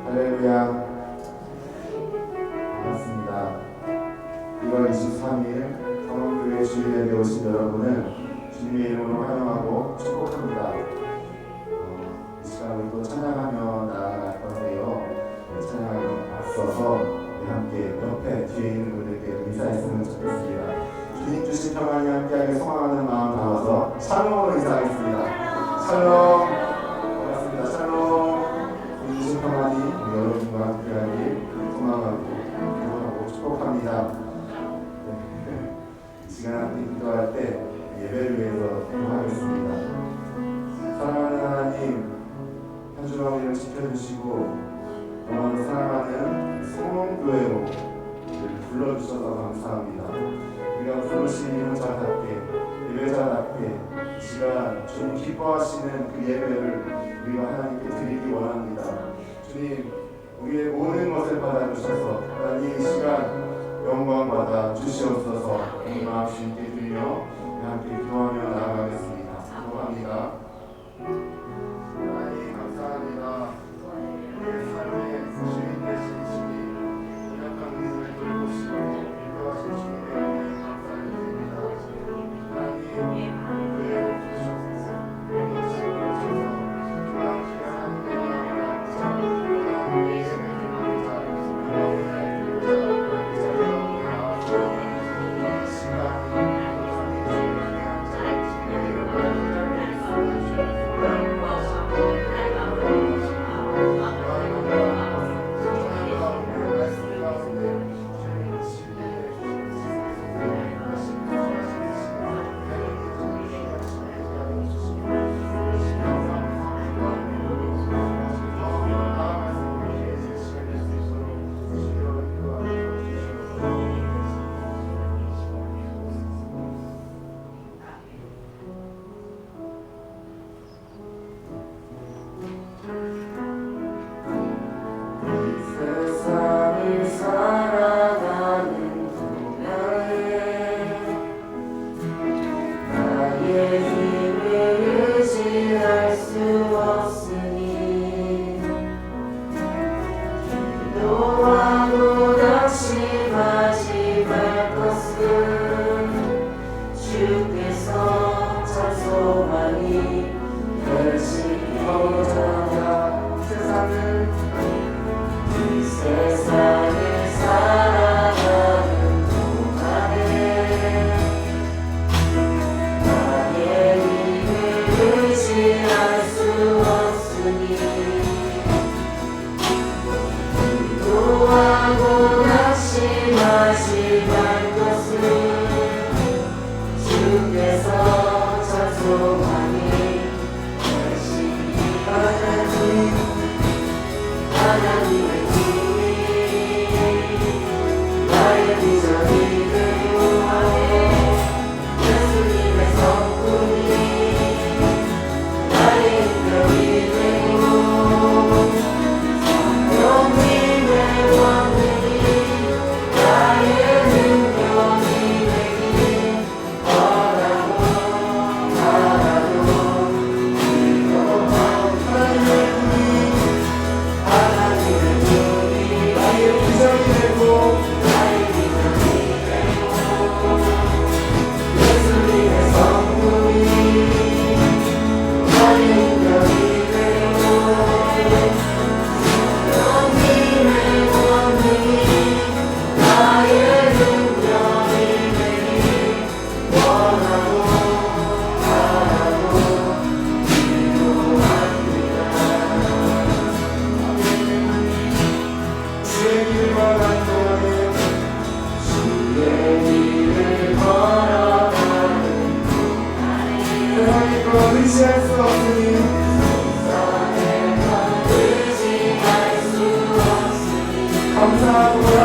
할렐루야. 반갑습니다. 1월 23일 성원교회 주일에 오신 여러분을 주님의 이름으로 환영하고 축복합니다. 이 시간을 또 찬양하며 나아갈 건데요. 찬양하며 앞서서 함께 옆에 뒤에 있는 분들께 인사했으면 좋겠습니다. 주님 주신 평안이 함께하게 소망하는 마음 담아서 샬롬으로 인사하겠습니다. 샬롬. 반갑습니다. 샬롬. 주님 주신 평안이 여러분과 함께하길 소망하고 기도하고 축복합니다. 이 시간 함께 기도할 때 예배를 위해서 기도하겠습니다. 사랑하는 하나님, 한 주간 우리를 지켜주시고 너무나 사랑하는 성원교회로 불러주셔서 감사합니다. 우리가 부르신 인자답게 예배자답게 이 시간 주님 기뻐하시는 그 예배를 우리가 하나님께 드리기 원합니다. 주님, 우리의 모든 것을 받아주셔서 하나님 이 시간 영광 받아 주시옵소서. 오늘 마음 주님께 드리며 함께 기도하며 나아가겠습니다. 기도합니다. 하나님 감사합니다. 우리의 삶의 주인 되신 주님, 연약한 우리를 돌보시고 인도하신 주님의 은혜에 감사드립니다. 하나님 교회로 부르셔서 영원하시고 주셔서 중앙주의 하나님의 나라를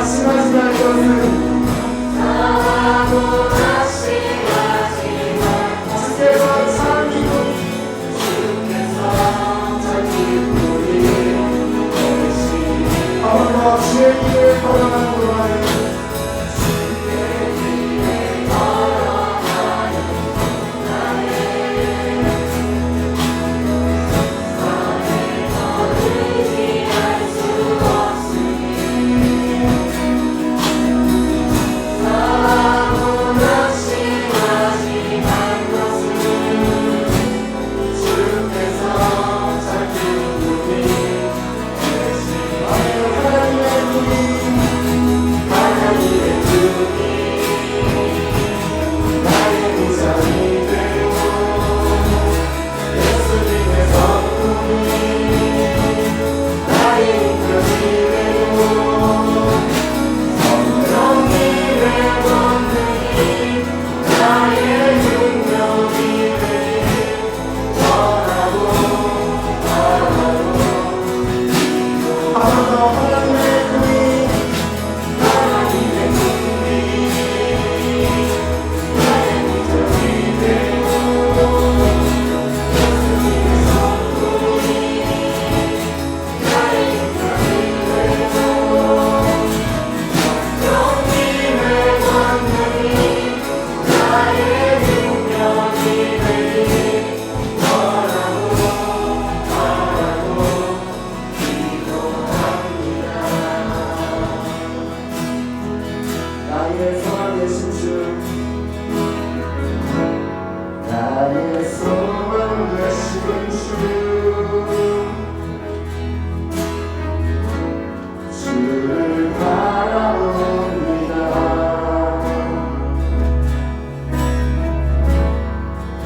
낙심하지 말 것은 주께서 참 아버지와 주의 길을 걸어가는 동안에 나의 소망 되신 주 나의 소망 되신 주를 바라봅니다.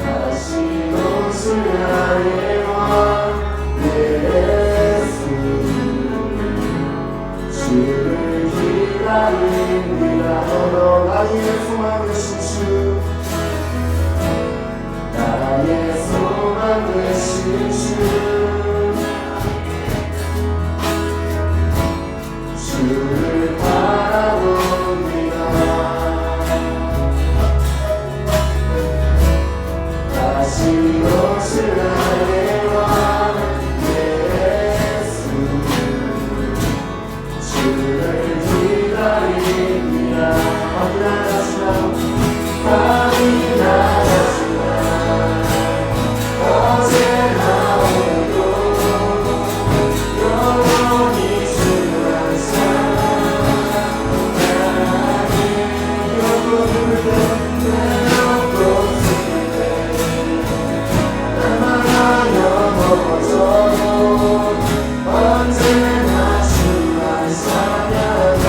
다시 오실 나의 왕 예수 주를 기다립니다. 나의 소망 되신 주 나의 소망 되신 주를 바라봅니다. 다시 오실 나의 왕 예수 주를 기다립니다. 어제나 오늘도 영원히 주를 사랑하니 영고 부를 때 영고 슬플 때 날마다 넘어져도 언제나 주만 찬양하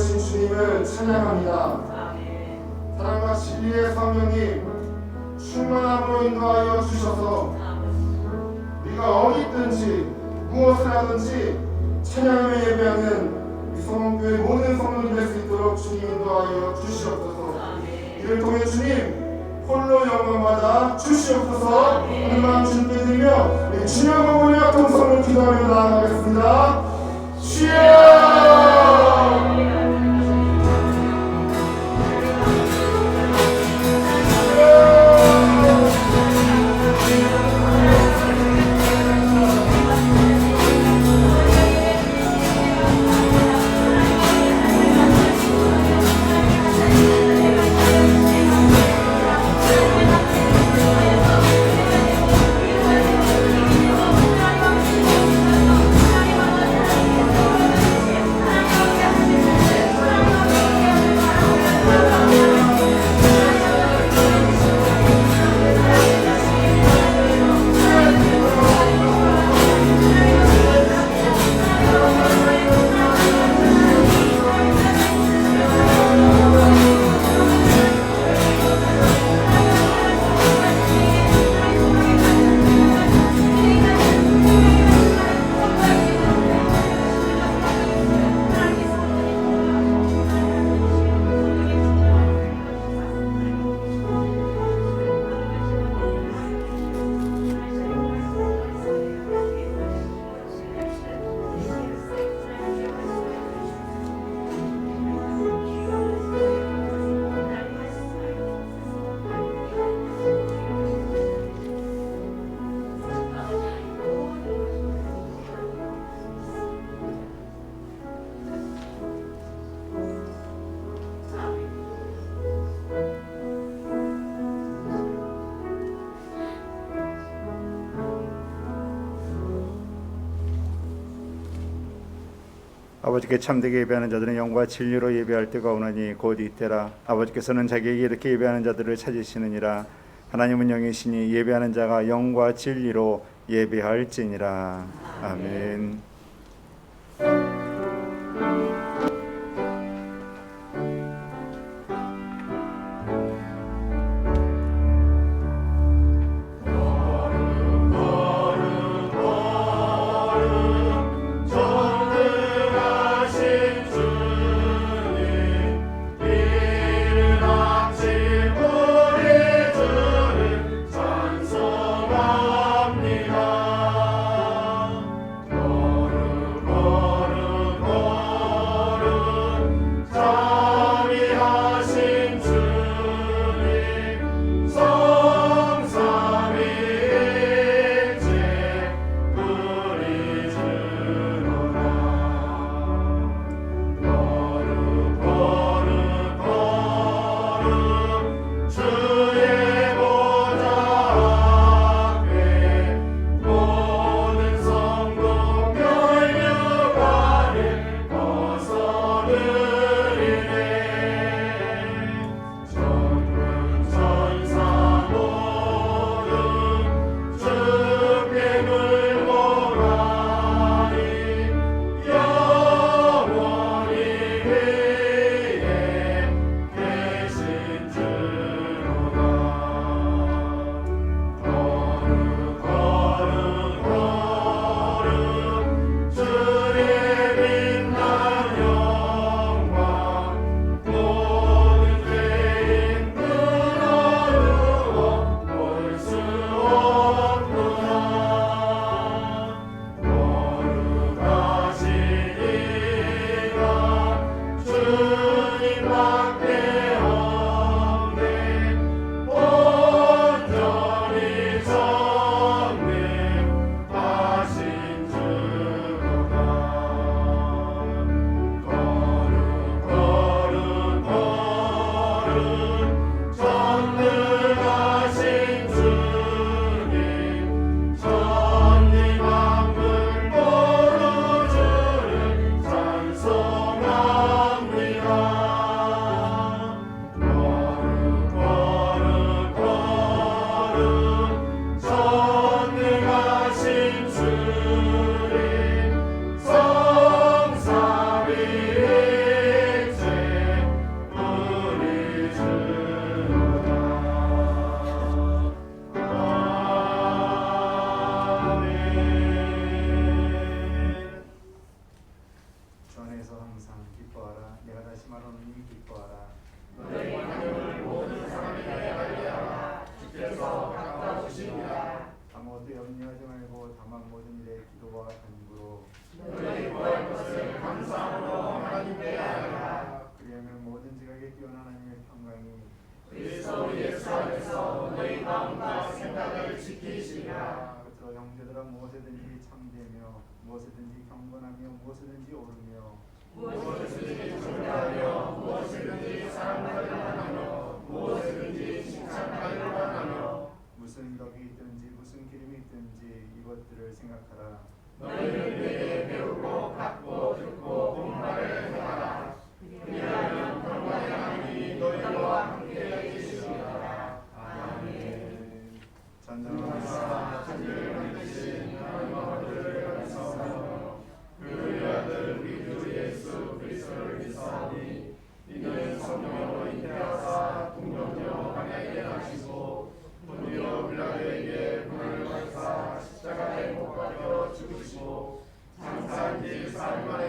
되신 주님을 찬양합니다. 사랑과 진리의 성령님 충만함으로 인도하여 주셔서 우리가 어디 있든지 무엇을 하든지 찬양하며 예배하는 이 성원교회 모든 성도들 될 수 있도록 주님 인도하여 주시옵소서. 이를 통해 주님 홀로 영광받아 주시옵소서. 하는 마음 주님께 드리며 우리 주여 보려 동성으로 기도하며 나아가겠습니다. 주여! 아버지께 참되게 예배하는 자들은 영과 진리로 예배할 때가 오나니 곧 이때라. 아버지께서는 자기에게 이렇게 예배하는 자들을 찾으시느니라. 하나님은 영이시니 예배하는 자가 영과 진리로 예배할지니라. 아멘. 하나님이 기뻐하라. 너희 환영을 모든 사람에게 알게 하라. 주께서 가까우시니라. 아무것도 염려하지 말고 다만 모든 일에 기도와 간구로 너희 구할 것을 감사함으로 하나님께 아뢰라. 그리하면 모든 지각에 뛰어난 하나님의 평강이 그리스도 예수 안에서 너희 마음과 생각을 지키시리라. 끝으로 형제들아 무엇이든지 참되며 무엇이든지 경건하며 무엇이든지 오르며 무엇이든지 존경하며 무엇이든지 사랑하기를 원하며 무엇이든지 칭찬하기를 원하며 무슨 덕이 있든지 무슨 기름이 있든지 이것들을 생각하라. 너희는 내게 배우고 받고 듣고 본말을 행하라. 그리하면 평강의 하나님이 너희와 함께 계시리라. 아멘. 전능하사 천지를 만드신 하나님 아버지를 감사하며 그의 아들 우리 주 예수 그리스도를 믿사오니 이는 성령으로 잉태하사 동정녀 마리아에게 나시고 본디오 빌라도에게 고난을 받으사 십자가에 못 박혀 죽으시고 장사한 지 사흘 만에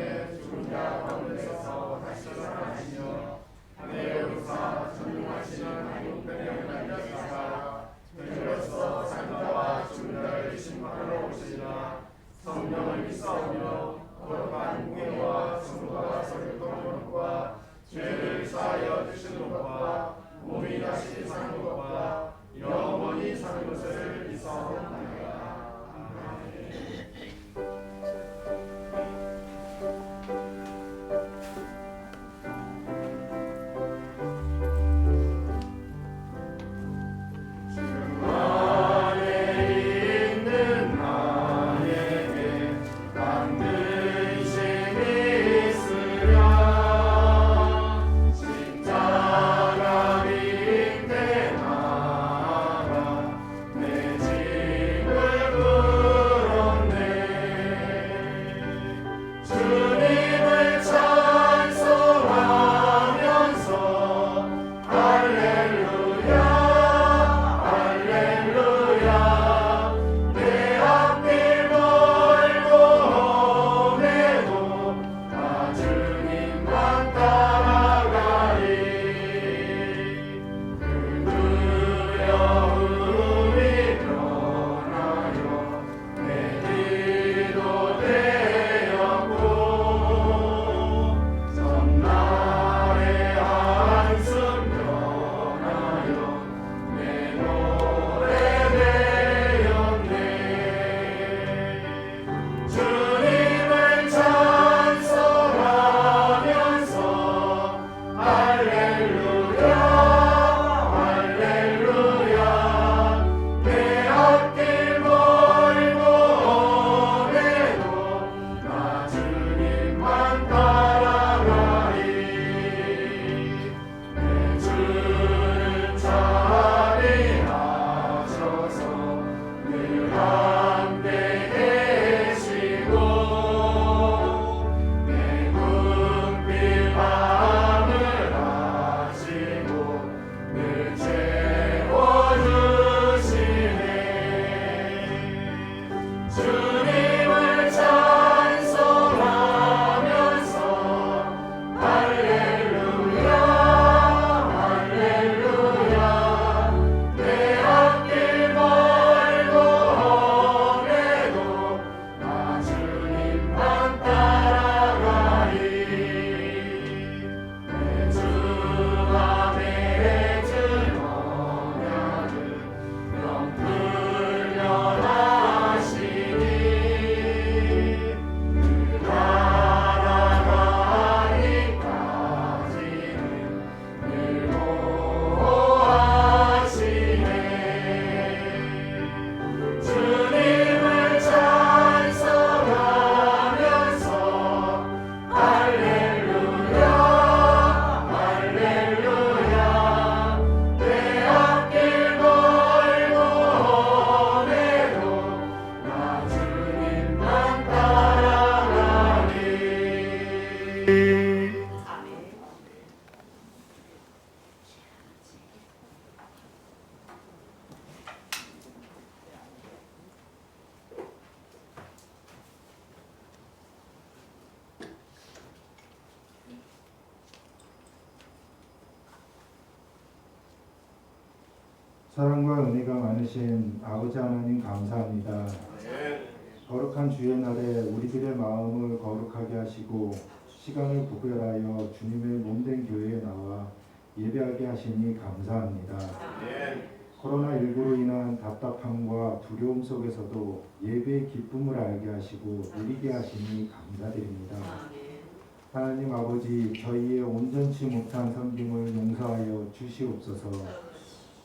사랑과 은혜가 많으신 아버지 하나님 감사합니다. 거룩한 주의 날에 우리들의 마음을 거룩하게 하시고 시간을 구별하여 주님의 몸된 교회에 나와 예배하게 하시니 감사합니다. 코로나19로 인한 답답함과 두려움 속에서도 예배의 기쁨을 알게 하시고 누리게 하시니 감사드립니다. 하나님 아버지, 저희의 온전치 못한 섬김을 용서하여 주시옵소서.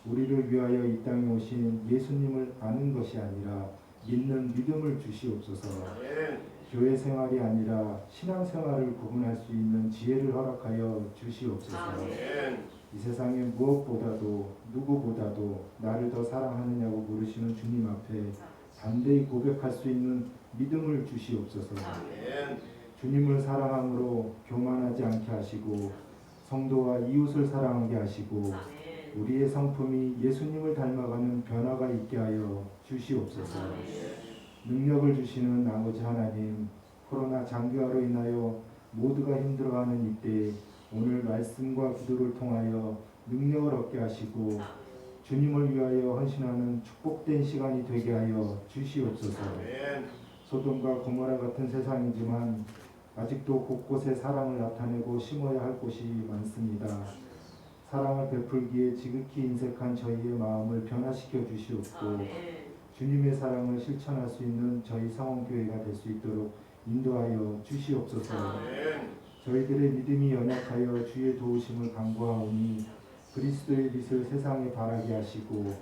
우리를 위하여 이 땅에 오신 예수님을 아는 것이 아니라 믿는 믿음을 주시옵소서. 교회 생활이 아니라 신앙 생활을 구분할 수 있는 지혜를 허락하여 주시옵소서. 이 세상에 무엇보다도 누구보다도 나를 더 사랑하느냐고 물으시는 주님 앞에 담대히 고백할 수 있는 믿음을 주시옵소서. 주님을 사랑함으로 교만하지 않게 하시고 성도와 이웃을 사랑하게 하시고 우리의 성품이 예수님을 닮아가는 변화가 있게 하여 주시옵소서. 능력을 주시는 아버지 하나님, 코로나 장기화로 인하여 모두가 힘들어하는 이때 오늘 말씀과 기도를 통하여 능력을 얻게 하시고 주님을 위하여 헌신하는 축복된 시간이 되게 하여 주시옵소서. 소돔과 고모라 같은 세상이지만 아직도 곳곳에 사랑을 나타내고 심어야 할 곳이 많습니다. 사랑을 베풀기에 지극히 인색한 저희의 마음을 변화시켜 주시옵고 주님의 사랑을 실천할 수 있는 저희 상원교회가 될 수 있도록 인도하여 주시옵소서. 저희들의 믿음이 연약하여 주의 도우심을 간구하오니 그리스도의 빛을 세상에 발하게 하시고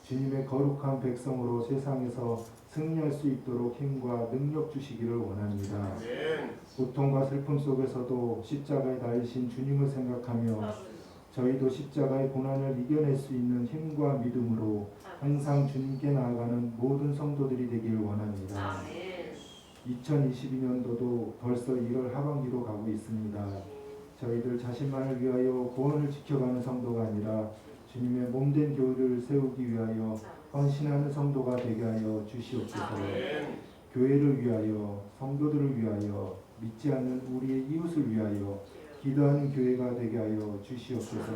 주님의 거룩한 백성으로 세상에서 승리할 수 있도록 힘과 능력 주시기를 원합니다. 고통과 슬픔 속에서도 십자가에 달리신 주님을 생각하며 저희도 십자가의 고난을 이겨낼 수 있는 힘과 믿음으로 항상 주님께 나아가는 모든 성도들이 되기를 원합니다. 2022년도도 벌써 1월 하반기로 가고 있습니다. 저희들 자신만을 위하여 구원을 지켜가는 성도가 아니라 주님의 몸된 교회를 세우기 위하여 헌신하는 성도가 되게 하여 주시옵소서. 교회를 위하여, 성도들을 위하여, 믿지 않는 우리의 이웃을 위하여 기도하는 교회가 되게 하여 주시옵소서.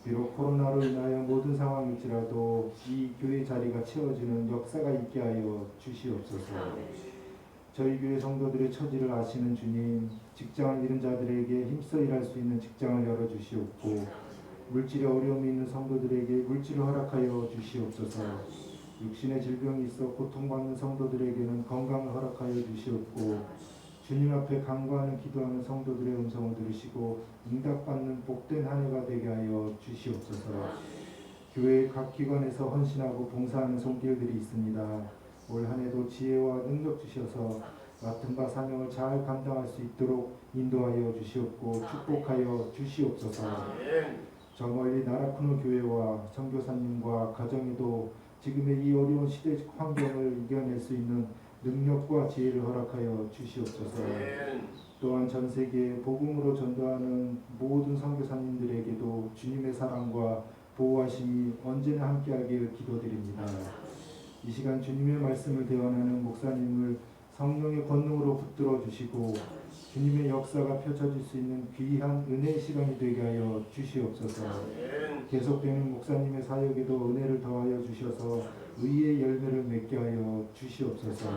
비록 코로나로 인하여 모든 상황일지라도 이 교회 자리가 채워지는 역사가 있게 하여 주시옵소서. 저희 교회 성도들의 처지를 아시는 주님, 직장을 잃은 자들에게 힘써 일할 수 있는 직장을 열어주시옵고 물질에 어려움이 있는 성도들에게 물질을 허락하여 주시옵소서. 육신의 질병이 있어 고통받는 성도들에게는 건강을 허락하여 주시옵고 주님 앞에 간구하는 기도하는 성도들의 음성을 들으시고 응답받는 복된 한 해가 되게 하여 주시옵소서. 교회 각 기관에서 헌신하고 봉사하는 손길들이 있습니다. 올 한 해도 지혜와 능력 주셔서 맡은 바 사명을 잘 감당할 수 있도록 인도하여 주시옵고 축복하여 주시옵소서. 저 멀리 나라쿠노 교회와 선교사님과 가정에도 지금의 이 어려운 시대 환경을 이겨낼 수 있는 능력과 지혜를 허락하여 주시옵소서. 또한 전 세계에 복음으로 전도하는 모든 선교사님들에게도 주님의 사랑과 보호하심이 언제나 함께하길 기도드립니다. 이 시간 주님의 말씀을 대언하는 목사님을 성령의 권능으로 붙들어 주시고 주님의 역사가 펼쳐질 수 있는 귀한 은혜의 시간이 되게 하여 주시옵소서. 계속되는 목사님의 사역에도 은혜를 더하여 주셔서 의의 열매를 맺게 하여 주시옵소서.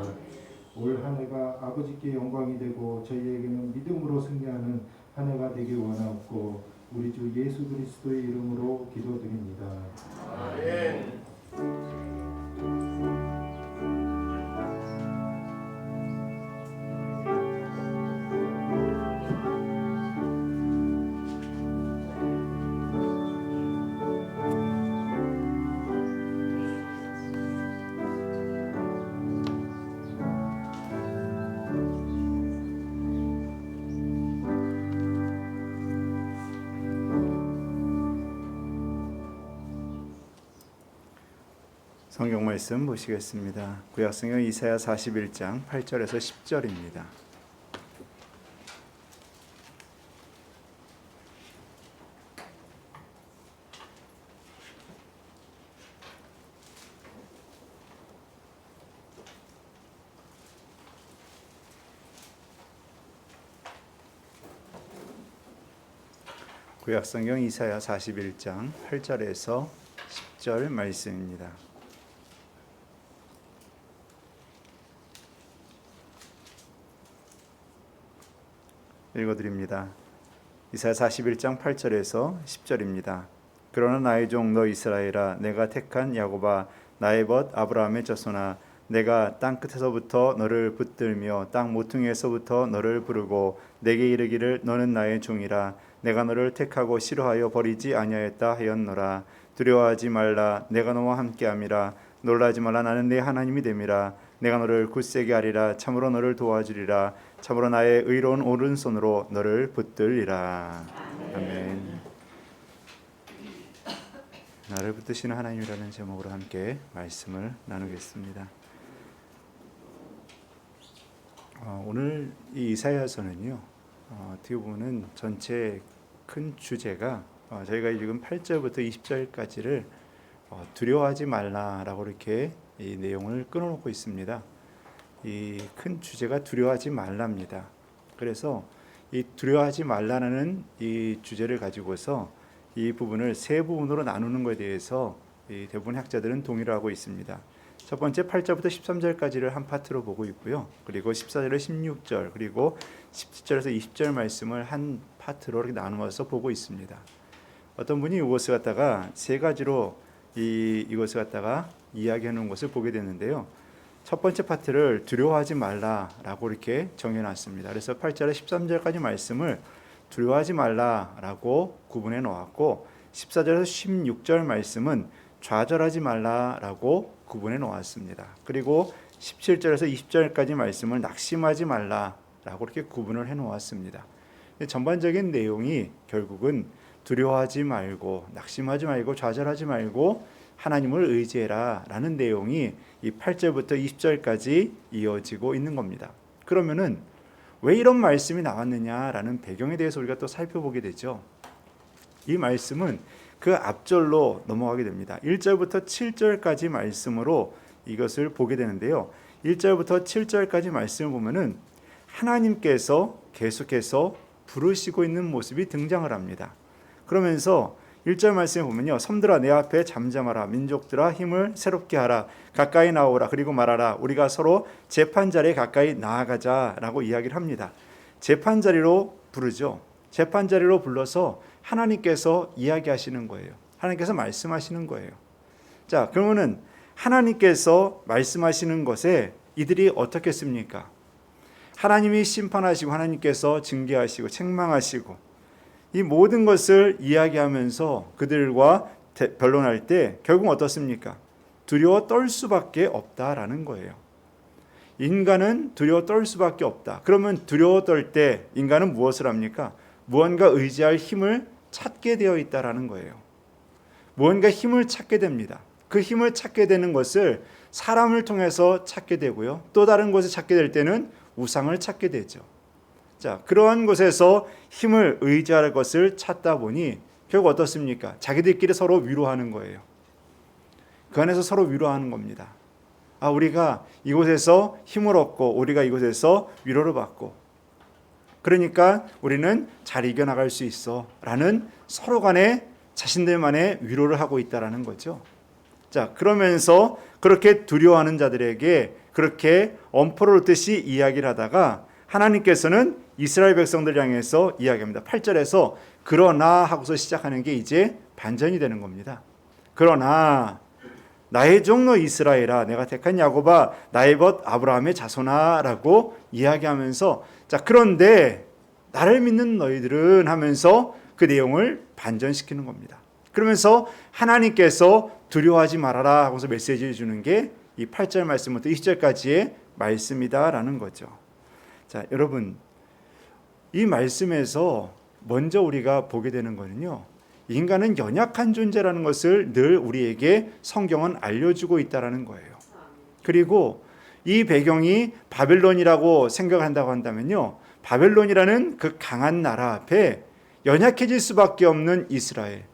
올 한 해가 아버지께 영광이 되고 저희에게는 믿음으로 승리하는 한 해가 되길 원하옵고 우리 주 예수 그리스도의 이름으로 기도드립니다. 아멘. 성경 말씀 보시겠습니다. 구약성경 이사야 41장 8절에서 10절입니다. 구약성경 이사야 41장 8절에서 10절 10절 말씀입니다. 읽어드립니다. 이사야 41장 8절에서 10절입니다. 그러나 나의 종 너 이스라엘아, 내가 택한 야곱아, 나의 벗 아브라함의 자손아, 내가 땅 끝에서부터 너를 붙들며 땅 모퉁이에서부터 너를 부르고 내게 이르기를 너는 나의 종이라. 내가 너를 택하고 싫어하여 버리지 아니하였다 하였노라. 두려워하지 말라, 내가 너와 함께함이라. 놀라지 말라, 나는 네 하나님이 됨이라. 내가 너를 굳세게 하리라. 참으로 너를 도와주리라. 참으로 나의 의로운 오른손으로 너를 붙들리라. 아멘. 나를 붙드시는 하나님이라는 제목으로 함께 말씀을 나누겠습니다. 오늘 이 이사야서는요, 어떻게 보면 전체 큰 주제가 저희가 지금 8절부터 20절까지를 두려워하지 말라라고 이렇게 이 내용을 끊어놓고 있습니다. 이 큰 주제가 두려워하지 말랍니다. 그래서 이 두려워하지 말라는 이 주제를 가지고서 이 부분을 세 부분으로 나누는 것에 대해서 이 대부분 학자들은 동의를 하고 있습니다. 첫 번째 8절부터 13절까지를 한 파트로 보고 있고요. 그리고 14절에서 16절, 그리고 17절에서 20절 말씀을 한 파트로 이렇게 나누어서 보고 있습니다. 어떤 분이 이것을 갖다가 세 가지로 이것을 갖다가 이야기하는 것을 보게 됐는데요. 첫 번째 파트를 두려워하지 말라라고 이렇게 정해놨습니다. 그래서 8절에 13절까지 말씀을 두려워하지 말라라고 구분해 놓았고, 14절에서 16절 말씀은 좌절하지 말라라고 구분해 놓았습니다. 그리고 17절에서 20절까지 말씀을 낙심하지 말라라고 이렇게 구분을 해 놓았습니다. 전반적인 내용이 결국은 두려워하지 말고, 낙심하지 말고, 좌절하지 말고 하나님을 의지해라 라는 내용이 이 8절부터 20절까지 이어지고 있는 겁니다. 그러면은 왜 이런 말씀이 나왔느냐라는 배경에 대해서 우리가 또 살펴보게 되죠. 이 말씀은 그 앞절로 넘어가게 됩니다. 1절부터 7절까지 말씀으로 이것을 보게 되는데요. 1절부터 7절까지 말씀을 보면은 하나님께서 계속해서 부르시고 있는 모습이 등장을 합니다. 그러면서 1절 말씀에 보면요, 섬들아 내 앞에 잠잠하라, 민족들아 힘을 새롭게 하라, 가까이 나오라, 그리고 말하라, 우리가 서로 재판자리에 가까이 나아가자라고 이야기를 합니다. 재판자리로 부르죠. 재판자리로 불러서 하나님께서 이야기하시는 거예요. 하나님께서 말씀하시는 거예요. 자, 그러면은 하나님께서 말씀하시는 것에 이들이 어떻게 씁니까? 하나님이 심판하시고 하나님께서 징계하시고 책망하시고 이 모든 것을 이야기하면서 그들과 변론할 때 결국 어떻습니까? 두려워 떨 수밖에 없다라는 거예요. 인간은 두려워 떨 수밖에 없다. 그러면 두려워 떨 때 인간은 무엇을 합니까? 무언가 의지할 힘을 찾게 되어 있다라는 거예요. 무언가 힘을 찾게 됩니다. 그 힘을 찾게 되는 것을 사람을 통해서 찾게 되고요. 또 다른 곳에 찾게 될 때는 우상을 찾게 되죠. 자, 그러한 곳에서 힘을 의지할 것을 찾다 보니 결국 어떻습니까? 자기들끼리 서로 위로하는 거예요. 그 안에서 서로 위로하는 겁니다. 우리가 이곳에서 힘을 얻고 우리가 이곳에서 위로를 받고 그러니까 우리는 잘 이겨나갈 수 있어 라는 서로 간에 자신들만의 위로를 하고 있다라는 거죠. 자, 그러면서 그렇게 두려워하는 자들에게 그렇게 엄포를 놓듯이 이야기를 하다가 하나님께서는 이스라엘 백성들 향해서 이야기합니다. 8절에서 그러나 하고서 시작하는 게 이제 반전이 되는 겁니다. 그러나 나의 종 너 이스라엘아, 내가 택한 야곱아, 나의 벗 아브라함의 자손아 라고 이야기하면서, 자, 그런데 나를 믿는 너희들은 하면서 그 내용을 반전시키는 겁니다. 그러면서 하나님께서 두려워하지 말아라 하고서 메시지를 주는 게 이 8절 말씀부터 20절까지의 말씀이다라는 거죠. 자, 여러분, 이 말씀에서 먼저 우리가 보게 되는 거는요, 인간은 연약한 존재라는 것을 늘 우리에게 성경은 알려주고 있다라는 거예요. 그리고 이 배경이 바벨론이라고 생각한다고 한다면요, 바벨론이라는 그 강한 나라 앞에 연약해질 수밖에 없는 이스라엘,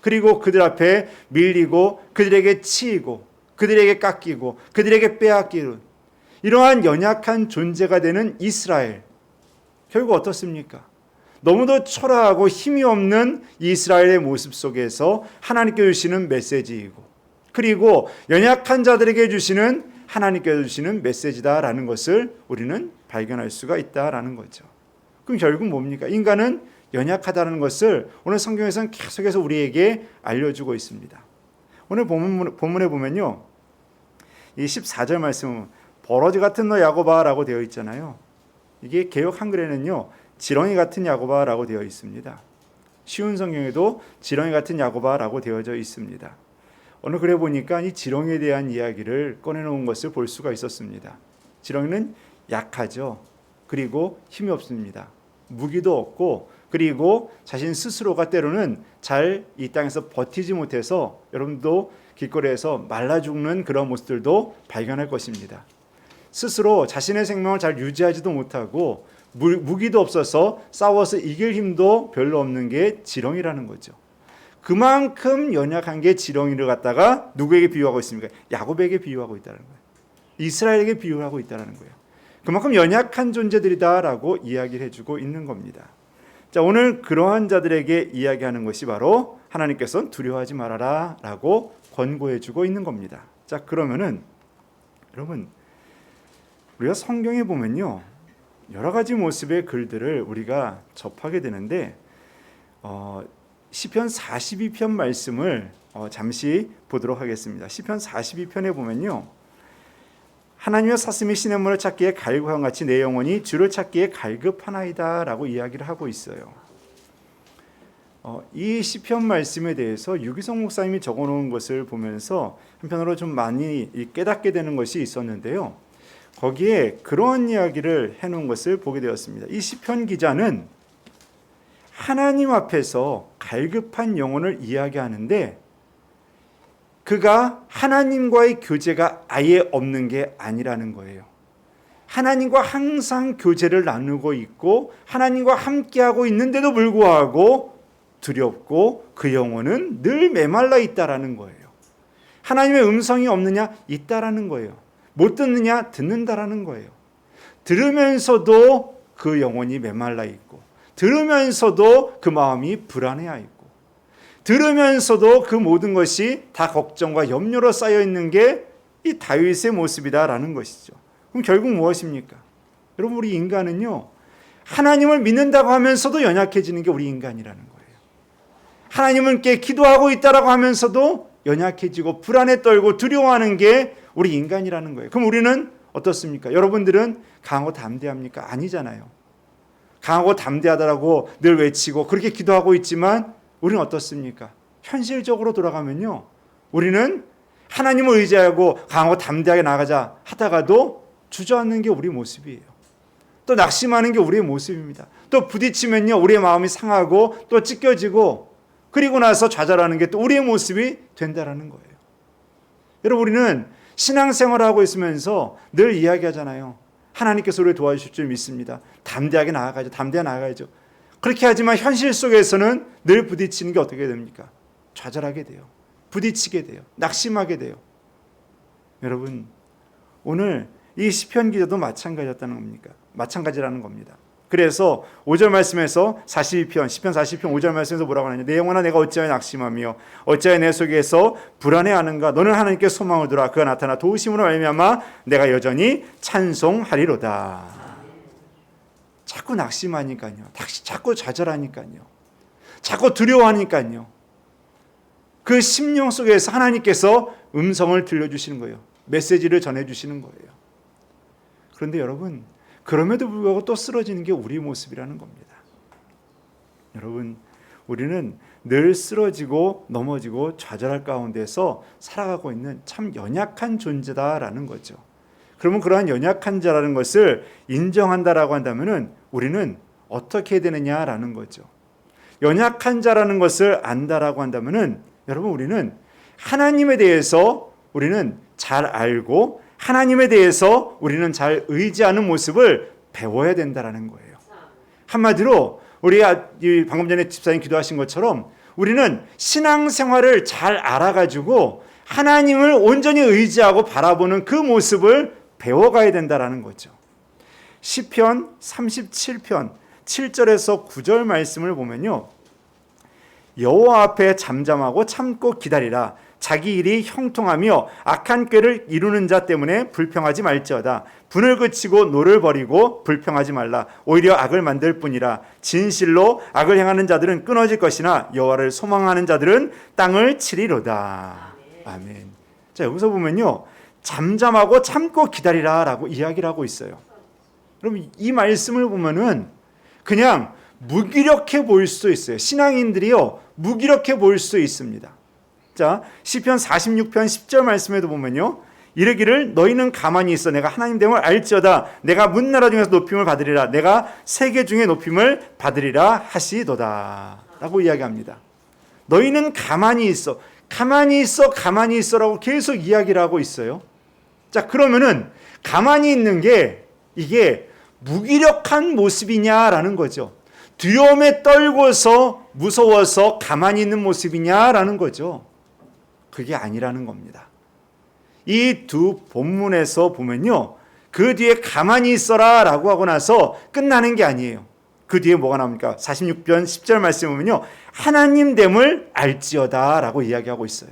그리고 그들 앞에 밀리고 그들에게 치이고 그들에게 깎이고 그들에게 빼앗기는 이러한 연약한 존재가 되는 이스라엘, 결국 어떻습니까? 너무도 초라하고 힘이 없는 이스라엘의 모습 속에서 하나님께 주시는 메시지이고, 그리고 연약한 자들에게 주시는 하나님께서 주시는 메시지다라는 것을 우리는 발견할 수가 있다라는 거죠. 그럼 결국 뭡니까? 인간은 연약하다는 것을 오늘 성경에서는 계속해서 우리에게 알려주고 있습니다. 오늘 본문에 보면요, 이 14절 말씀은 버러지 같은 너 야곱아라고 되어 있잖아요. 이게 개역 한글에는요, 지렁이 같은 야곱아라고 되어 있습니다. 쉬운 성경에도 지렁이 같은 야곱아라고 되어져 있습니다. 오늘 그래 보니까 이 지렁이에 대한 이야기를 꺼내놓은 것을 볼 수가 있었습니다. 지렁이는 약하죠. 그리고 힘이 없습니다. 무기도 없고, 그리고 자신 스스로가 때로는 잘 이 땅에서 버티지 못해서 여러분도 길거리에서 말라 죽는 그런 모습들도 발견할 것입니다. 스스로 자신의 생명을 잘 유지하지도 못하고 무기도 없어서 싸워서 이길 힘도 별로 없는 게 지렁이라는 거죠. 그만큼 연약한 게 지렁이를 갖다가 누구에게 비유하고 있습니까? 야곱에게 비유하고 있다는 거예요. 이스라엘에게 비유하고 있다는 거예요. 그만큼 연약한 존재들이다라고 이야기를 해주고 있는 겁니다. 자, 오늘 그러한 자들에게 이야기하는 것이 바로 하나님께서는 두려워하지 말아라 라고 권고해주고 있는 겁니다. 자, 그러면은 여러분, 우리가 성경에 보면요, 여러 가지 모습의 글들을 우리가 접하게 되는데 시편 42편 말씀을 잠시 보도록 하겠습니다. 시편 42편에 보면요, 하나님의 사슴이 시냇물을 찾기에 갈급한 같이 내 영혼이 주를 찾기에 갈급하나이다 라고 이야기를 하고 있어요. 이 시편 말씀에 대해서 유기성 목사님이 적어놓은 것을 보면서 한편으로 좀 많이 깨닫게 되는 것이 있었는데요, 거기에 그런 이야기를 해놓은 것을 보게 되었습니다. 이 시편 기자는 하나님 앞에서 갈급한 영혼을 이야기하는데 그가 하나님과의 교제가 아예 없는 게 아니라는 거예요. 하나님과 항상 교제를 나누고 있고 하나님과 함께하고 있는데도 불구하고 두렵고 그 영혼은 늘 메말라 있다라는 거예요. 하나님의 음성이 없느냐? 있다라는 거예요. 못 듣느냐? 듣는다라는 거예요. 들으면서도 그 영혼이 메말라 있고, 들으면서도 그 마음이 불안해하 있고, 들으면서도 그 모든 것이 다 걱정과 염려로 쌓여 있는 게 이 다윗의 모습이다라는 것이죠. 그럼 결국 무엇입니까? 여러분, 우리 인간은요, 하나님을 믿는다고 하면서도 연약해지는 게 우리 인간이라는 거예요. 하나님께 기도하고 있다라고 하면서도 연약해지고 불안에 떨고 두려워하는 게 우리 인간이라는 거예요. 그럼 우리는 어떻습니까? 여러분들은 강하고 담대합니까? 아니잖아요. 강하고 담대하다라고 늘 외치고 그렇게 기도하고 있지만 우리는 어떻습니까? 현실적으로 돌아가면요, 우리는 하나님을 의지하고 강하고 담대하게 나가자 하다가도 주저앉는 게 우리 모습이에요. 또 낙심하는 게 우리의 모습입니다. 또 부딪히면요, 우리의 마음이 상하고 또 찢겨지고, 그리고 나서 좌절하는 게 또 우리의 모습이 된다라는 거예요. 여러분, 우리는 신앙생활을 하고 있으면서 늘 이야기하잖아요. 하나님께서 우리를 도와주실 줄 믿습니다. 담대하게 나아가죠. 담대하게 나아가야죠. 그렇게 하지만 현실 속에서는 늘 부딪히는 게 어떻게 됩니까? 좌절하게 돼요. 부딪히게 돼요. 낙심하게 돼요. 여러분, 오늘 이 시편 기자도 마찬가지라는 겁니다. 그래서 5절 말씀에서 42편, 시편 42편 5절 말씀에서 뭐라고 하느냐? 내 영혼아, 내가 어찌하여 낙심하며 어찌하여 내 속에서 불안해하는가? 너는 하나님께 소망을 두라. 그가 나타나 도우심으로 말미암아 내가 여전히 찬송하리로다. 자꾸 낙심하니까요. 자꾸 좌절하니까요. 자꾸 두려워하니까요. 그 심령 속에서 하나님께서 음성을 들려주시는 거예요. 메시지를 전해주시는 거예요. 그런데 여러분, 그럼에도 불구하고 또 쓰러지는 게 우리 모습이라는 겁니다. 여러분, 우리는 늘 쓰러지고 넘어지고 좌절할 가운데서 살아가고 있는 참 연약한 존재다라는 거죠. 그러면 그러한 연약한 자라는 것을 인정한다라고 한다면은 우리는 어떻게 해야 되느냐라는 거죠. 연약한 자라는 것을 안다라고 한다면은 여러분, 우리는 하나님에 대해서 우리는 잘 알고 하나님에 대해서 우리는 잘 의지하는 모습을 배워야 된다라는 거예요. 한마디로 우리가 방금 전에 집사님 기도하신 것처럼 우리는 신앙생활을 잘 알아가지고 하나님을 온전히 의지하고 바라보는 그 모습을 배워가야 된다라는 거죠. 시편 37편 7절에서 9절 말씀을 보면요, 여호와 앞에 잠잠하고 참고 기다리라. 자기 일이 형통하며 악한 꾀를 이루는 자 때문에 불평하지 말지어다. 분을 그치고 노를 버리고 불평하지 말라. 오히려 악을 만들 뿐이라. 진실로 악을 행하는 자들은 끊어질 것이나 여호와를 소망하는 자들은 땅을 치리로다. 아멘. 자, 여기서 보면요, 잠잠하고 참고 기다리라 라고 이야기를 하고 있어요. 그럼 이 말씀을 보면은 그냥 무기력해 보일 수도 있어요. 신앙인들이요, 무기력해 보일 수 있습니다. 자, 시편 46편 10절 말씀에도 보면요, 이르기를 너희는 가만히 있어 내가 하나님 됨을 알지어다. 내가 문나라 중에서 높임을 받으리라. 내가 세계 중에 높임을 받으리라 하시도다 라고 이야기합니다. 너희는 가만히 있어, 가만히 있어, 가만히 있어라고 계속 이야기를 하고 있어요. 자, 그러면은 가만히 있는 게 이게 무기력한 모습이냐라는 거죠. 두려움에 떨고서 무서워서 가만히 있는 모습이냐라는 거죠. 그게 아니라는 겁니다. 이 두 본문에서 보면요, 그 뒤에 가만히 있어라 라고 하고 나서 끝나는 게 아니에요. 그 뒤에 뭐가 나옵니까? 46편 10절 말씀에 보면요, 하나님 됨을 알지어다 라고 이야기하고 있어요.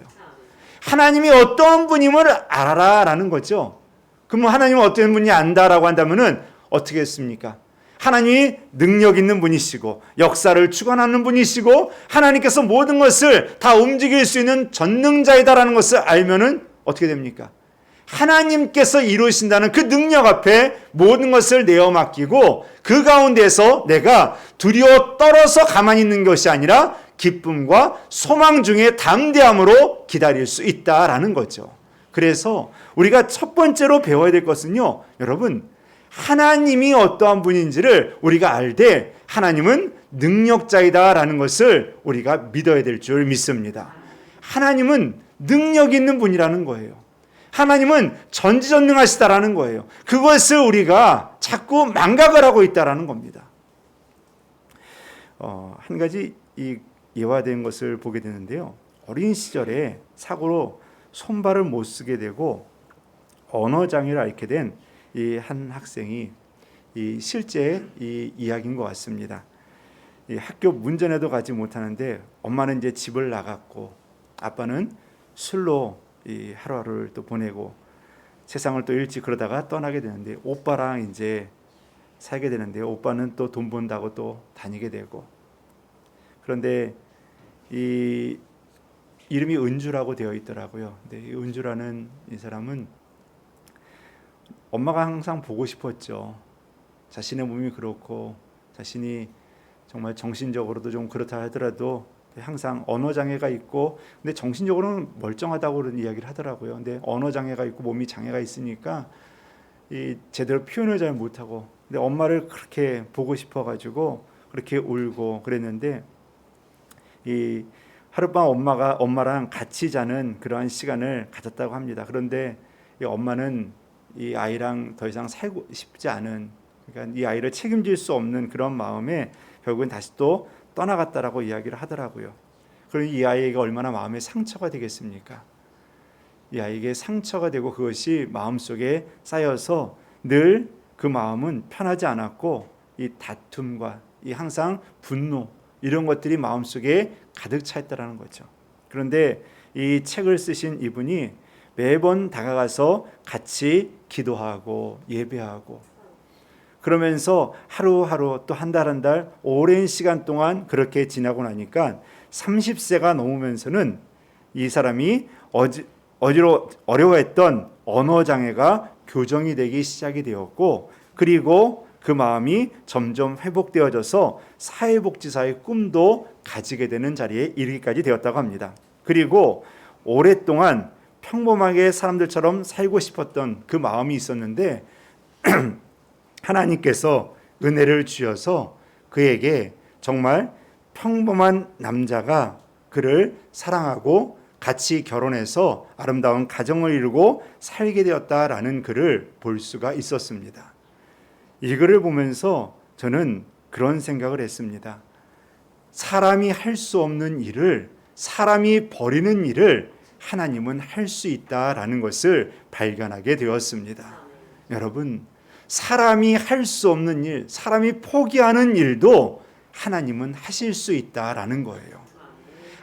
하나님이 어떤 분임을 알아라 라는 거죠. 그러면 하나님은 어떤 분이 안다라고 한다면은 어떻게 했습니까? 하나님이 능력 있는 분이시고 역사를 주관하는 분이시고 하나님께서 모든 것을 다 움직일 수 있는 전능자이다라는 것을 알면은 어떻게 됩니까? 하나님께서 이루신다는 그 능력 앞에 모든 것을 내어 맡기고 그 가운데서 내가 두려워 떨어서 가만히 있는 것이 아니라 기쁨과 소망 중에 담대함으로 기다릴 수 있다라는 거죠. 그래서 우리가 첫 번째로 배워야 될 것은요, 여러분, 하나님이 어떠한 분인지를 우리가 알되 하나님은 능력자이다라는 것을 우리가 믿어야 될 줄 믿습니다. 하나님은 능력 있는 분이라는 거예요. 하나님은 전지전능하시다라는 거예요. 그것을 우리가 자꾸 망각을 하고 있다라는 겁니다. 한 가지 예화된 것을 보게 되는데요, 어린 시절에 사고로 손발을 못 쓰게 되고 언어 장애를 앓게 된 이 한 학생이 실제 이 이야기인 것 같습니다. 이 학교 문전에도 가지 못하는데 엄마는 이제 집을 나갔고 아빠는 술로 이 하루하루를 또 보내고 세상을 또 일찍 그러다가 떠나게 되는데 오빠랑 이제 살게 되는데 오빠는 또 돈 번다고 또 다니게 되고, 그런데 이 이름이 은주라고 되어 있더라고요. 근데 이 은주라는 이 사람은 엄마가 항상 보고 싶었죠. 자신의 몸이 그렇고 자신이 정말 정신적으로도 좀 그렇다 하더라도 항상 언어 장애가 있고, 근데 정신적으로는 멀쩡하다고 그런 이야기를 하더라고요. 근데 언어 장애가 있고 몸이 장애가 있으니까 이 제대로 표현을 잘 못하고, 근데 엄마를 그렇게 보고 싶어가지고 그렇게 울고 그랬는데 이 하룻밤 엄마랑 같이 자는 그러한 시간을 가졌다고 합니다. 그런데 이 엄마는 이 아이랑 더 이상 살고 싶지 않은, 그러니까 이 아이를 책임질 수 없는 그런 마음에 결국은 다시 또 떠나갔다라고 이야기를 하더라고요. 그럼 이 아이에게 얼마나 마음에 상처가 되겠습니까? 이 아이에게 상처가 되고 그것이 마음속에 쌓여서 늘 그 마음은 편하지 않았고 이 다툼과 이 항상 분노 이런 것들이 마음속에 가득 차 있다라는 거죠. 그런데 이 책을 쓰신 이분이 매번 다가가서 같이 기도하고 예배하고 그러면서 하루하루 또 한 달 한 달 오랜 시간 동안 그렇게 지나고 나니까 30세가 넘으면서는 이 사람이 어려워했던 언어 장애가 교정이 되기 시작이 되었고, 그리고 그 마음이 점점 회복되어져서 사회복지사의 꿈도 가지게 되는 자리에 이르기까지 되었다고 합니다. 그리고 오랫동안 평범하게 사람들처럼 살고 싶었던 그 마음이 있었는데 하나님께서 은혜를 주셔서 그에게 정말 평범한 남자가 그를 사랑하고 같이 결혼해서 아름다운 가정을 이루고 살게 되었다라는 글을 볼 수가 있었습니다. 이 글을 보면서 저는 그런 생각을 했습니다. 사람이 할 수 없는 일을, 사람이 버리는 일을 하나님은 할 수 있다라는 것을 발견하게 되었습니다. 여러분, 사람이 할 수 없는 일, 사람이 포기하는 일도 하나님은 하실 수 있다라는 거예요.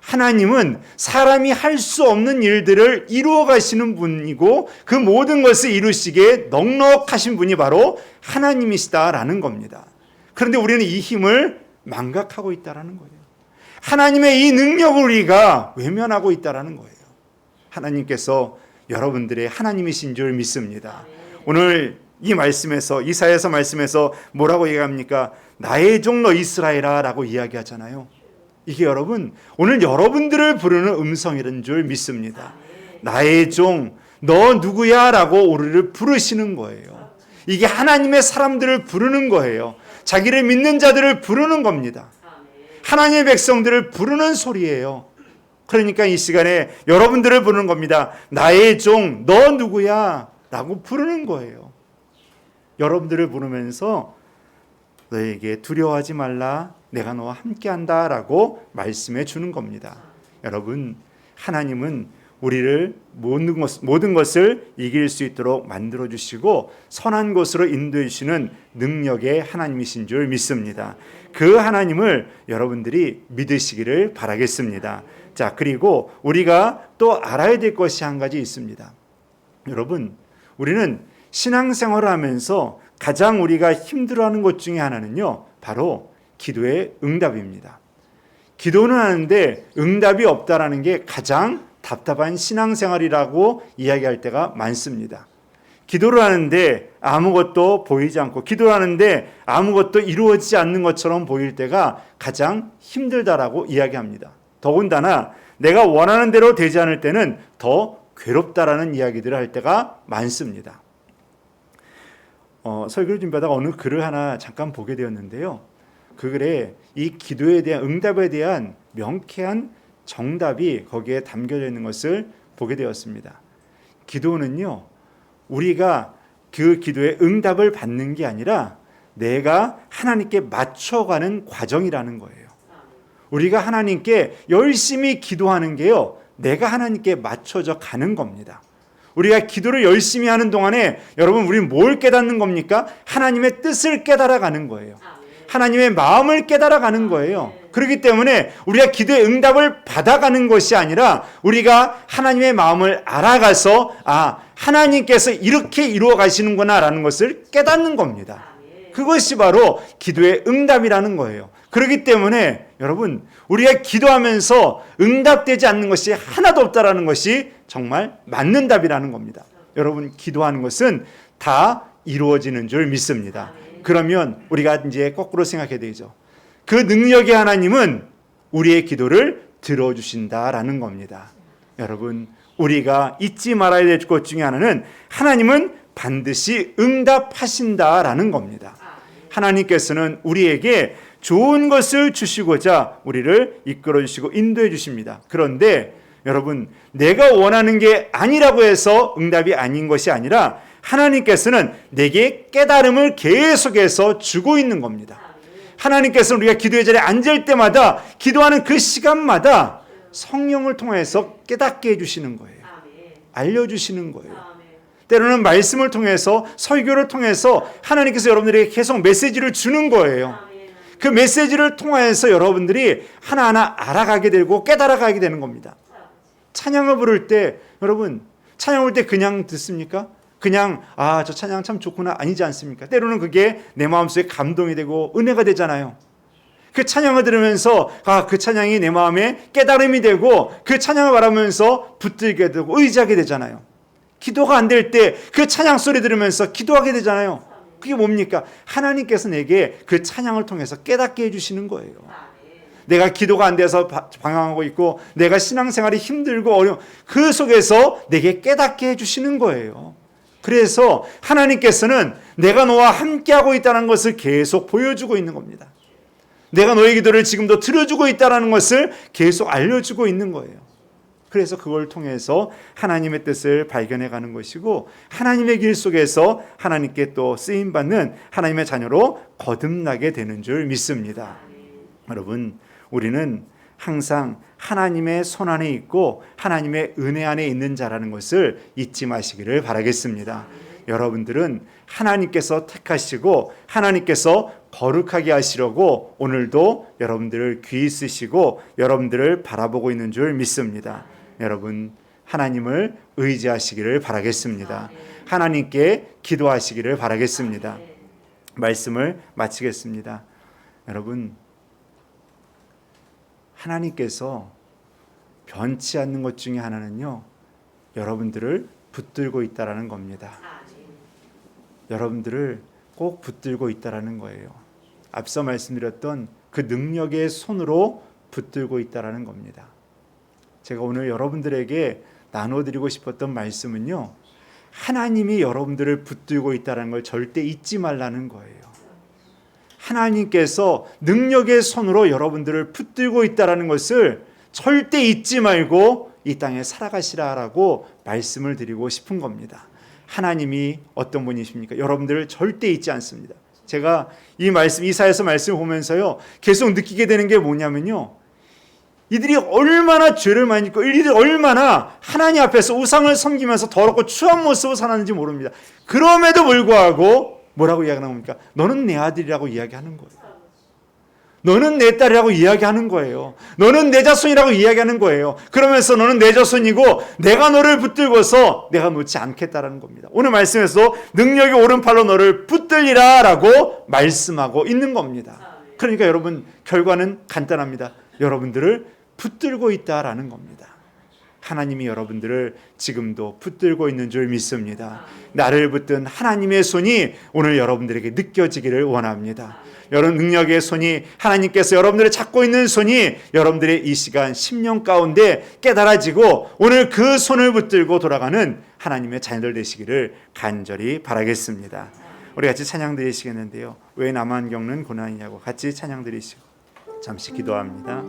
하나님은 사람이 할 수 없는 일들을 이루어 가시는 분이고 그 모든 것을 이루시기에 넉넉하신 분이 바로 하나님이시다라는 겁니다. 그런데 우리는 이 힘을 망각하고 있다라는 거예요. 하나님의 이 능력을 우리가 외면하고 있다라는 거예요. 하나님께서 여러분들의 하나님이신 줄 믿습니다. 오늘 이 말씀에서 이사야서 말씀에서 뭐라고 얘기합니까? 나의 종 너 이스라엘아 라고 이야기하잖아요. 이게 여러분 오늘 여러분들을 부르는 음성이라는 줄 믿습니다. 나의 종 너 누구야 라고 우리를 부르시는 거예요. 이게 하나님의 사람들을 부르는 거예요. 자기를 믿는 자들을 부르는 겁니다. 하나님의 백성들을 부르는 소리예요. 그러니까 이 시간에 여러분들을 부르는 겁니다. 나의 종 너 누구야 라고 부르는 거예요. 여러분들을 부르면서 너에게 두려워하지 말라 내가 너와 함께한다 라고 말씀해 주는 겁니다. 여러분 하나님은 우리를 모든 것을 이길 수 있도록 만들어 주시고 선한 곳으로 인도해 주시는 능력의 하나님이신 줄 믿습니다. 그 하나님을 여러분들이 믿으시기를 바라겠습니다. 자, 그리고 우리가 또 알아야 될 것이 한 가지 있습니다. 여러분 우리는 신앙생활을 하면서 가장 우리가 힘들어하는 것 중에 하나는요 바로 기도의 응답입니다. 기도는 하는데 응답이 없다라는 게 가장 답답한 신앙생활이라고 이야기할 때가 많습니다. 기도를 하는데 아무것도 보이지 않고 기도를 하는데 아무것도 이루어지지 않는 것처럼 보일 때가 가장 힘들다라고 이야기합니다. 더군다나 내가 원하는 대로 되지 않을 때는 더 괴롭다라는 이야기들을 할 때가 많습니다. 설교를 준비하다가 어느 글을 하나 잠깐 보게 되었는데요. 그 글에 이 기도에 대한 응답에 대한 명쾌한 정답이 거기에 담겨져 있는 것을 보게 되었습니다. 기도는요, 우리가 그 기도의 응답을 받는 게 아니라 내가 하나님께 맞춰가는 과정이라는 거예요. 우리가 하나님께 열심히 기도하는 게요, 내가 하나님께 맞춰져 가는 겁니다. 우리가 기도를 열심히 하는 동안에 여러분 우리는 뭘 깨닫는 겁니까? 하나님의 뜻을 깨달아가는 거예요. 하나님의 마음을 깨달아가는 거예요. 그렇기 때문에 우리가 기도의 응답을 받아가는 것이 아니라 우리가 하나님의 마음을 알아가서 하나님께서 이렇게 이루어 가시는구나 라는 것을 깨닫는 겁니다. 그것이 바로 기도의 응답이라는 거예요. 그렇기 때문에 여러분 우리가 기도하면서 응답되지 않는 것이 하나도 없다라는 것이 정말 맞는 답이라는 겁니다. 여러분 기도하는 것은 다 이루어지는 줄 믿습니다. 그러면 우리가 이제 거꾸로 생각해야 되죠. 그 능력의 하나님은 우리의 기도를 들어주신다라는 겁니다. 여러분 우리가 잊지 말아야 될 것 중에 하나는 하나님은 반드시 응답하신다라는 겁니다. 하나님께서는 우리에게 좋은 것을 주시고자 우리를 이끌어 주시고 인도해 주십니다. 그런데 여러분 내가 원하는 게 아니라고 해서 응답이 아닌 것이 아니라 하나님께서는 내게 깨달음을 계속해서 주고 있는 겁니다. 하나님께서는 우리가 기도의 자리에 앉을 때마다 기도하는 그 시간마다 성령을 통해서 깨닫게 해주시는 거예요. 알려주시는 거예요. 때로는 말씀을 통해서 설교를 통해서 하나님께서 여러분들에게 계속 메시지를 주는 거예요. 그 메시지를 통해서 여러분들이 하나하나 알아가게 되고 깨달아가게 되는 겁니다. 찬양을 부를 때 여러분 찬양을 부를 때 그냥 듣습니까? 그냥 저 찬양 참 좋구나 아니지 않습니까? 때로는 그게 내 마음속에 감동이 되고 은혜가 되잖아요. 그 찬양을 들으면서 그 찬양이 내 마음에 깨달음이 되고 그 찬양을 바라면서 붙들게 되고 의지하게 되잖아요. 기도가 안 될 때 그 찬양 소리 들으면서 기도하게 되잖아요. 그게 뭡니까? 하나님께서 내게 그 찬양을 통해서 깨닫게 해주시는 거예요. 내가 기도가 안 돼서 방황하고 있고 내가 신앙생활이 힘들고 어려운 그 속에서 내게 깨닫게 해주시는 거예요. 그래서 하나님께서는 내가 너와 함께하고 있다는 것을 계속 보여주고 있는 겁니다. 내가 너의 기도를 지금도 들어주고 있다는 것을 계속 알려주고 있는 거예요. 그래서 그걸 통해서 하나님의 뜻을 발견해가는 것이고 하나님의 길 속에서 하나님께 또 쓰임받는 하나님의 자녀로 거듭나게 되는 줄 믿습니다. 여러분 우리는 항상 하나님의 손 안에 있고 하나님의 은혜 안에 있는 자라는 것을 잊지 마시기를 바라겠습니다. 여러분들은 하나님께서 택하시고 하나님께서 거룩하게 하시려고 오늘도 여러분들을 귀히 쓰시고 여러분들을 바라보고 있는 줄 믿습니다. 여러분, 하나님을 의지하시기를 바라겠습니다. 하나님께 기도하시기를 바라겠습니다. 말씀을 마치겠습니다. 여러분, 하나님께서 변치 않는 것 중에 하나는요, 여러분들을 붙들고 있다라는 겁니다. 여러분들을 꼭 붙들고 있다라는 거예요. 앞서 말씀드렸던 그 능력의 손으로 붙들고 있다라는 겁니다. 제가 오늘 여러분들에게 나눠드리고 싶었던 말씀은요, 하나님이 여러분들을 붙들고 있다는 걸 절대 잊지 말라는 거예요. 하나님께서 능력의 손으로 여러분들을 붙들고 있다는 것을 절대 잊지 말고 이 땅에 살아가시라라고 말씀을 드리고 싶은 겁니다. 하나님이 어떤 분이십니까? 여러분들을 절대 잊지 않습니다. 제가 이 말씀, 이사야서 말씀을 보면서요, 계속 느끼게 되는 게 뭐냐면요, 이들이 얼마나 죄를 많이 짓고 이들이 얼마나 하나님 앞에서 우상을 섬기면서 더럽고 추한 모습을 살았는지 모릅니다. 그럼에도 불구하고 뭐라고 이야기하는 겁니까? 너는 내 아들이라고 이야기하는 거예요. 너는 내 딸이라고 이야기하는 거예요. 너는 내 자손이라고 이야기하는 거예요. 그러면서 너는 내 자손이고 내가 너를 붙들고서 내가 놓지 않겠다라는 겁니다. 오늘 말씀에서 능력이 오른팔로 너를 붙들리라 라고 말씀하고 있는 겁니다. 그러니까 여러분, 결과는 간단합니다. 여러분들을 붙들고 있다라는 겁니다. 하나님이 여러분들을 지금도 붙들고 있는 줄 믿습니다. 나를 붙든 하나님의 손이 오늘 여러분들에게 느껴지기를 원합니다. 여러분, 능력의 손이, 하나님께서 여러분들을 잡고 있는 손이 여러분들의 이 시간 10년 가운데 깨달아지고 오늘 그 손을 붙들고 돌아가는 하나님의 자녀들 되시기를 간절히 바라겠습니다. 우리 같이 찬양 드리시겠는데요, 왜 나만 겪는 고난이냐고 같이 찬양 드리시고 잠시 기도합니다.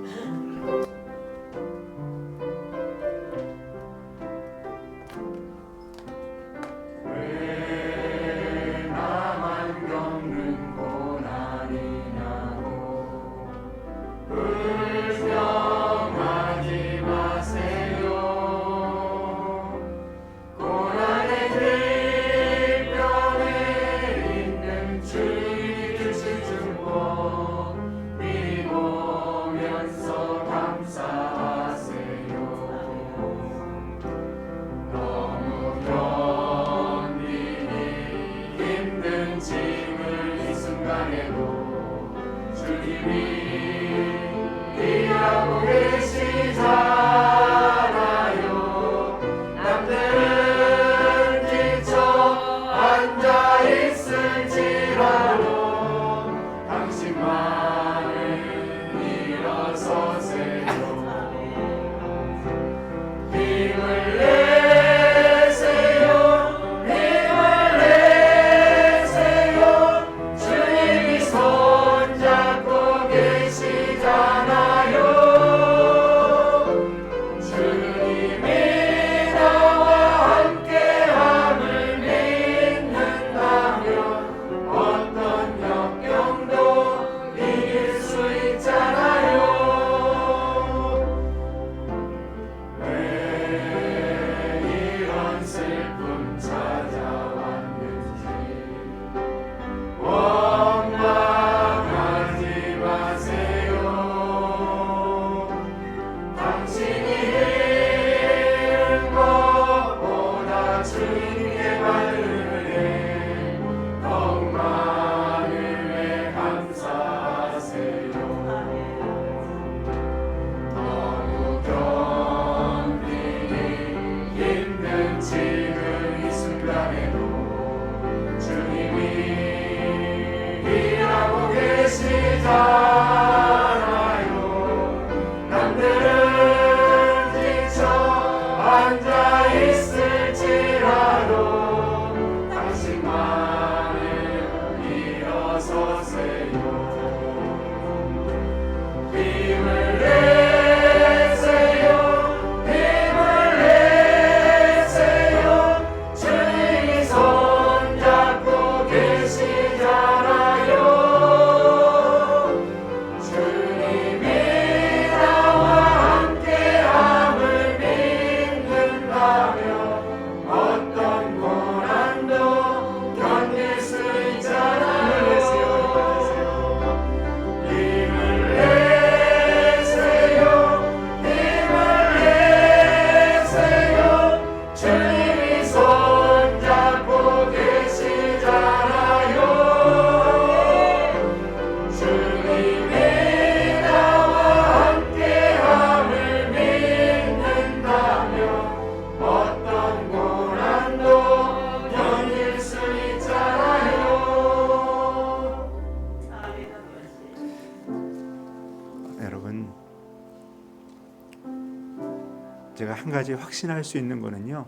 제가 한 가지 확신할 수 있는 거는요,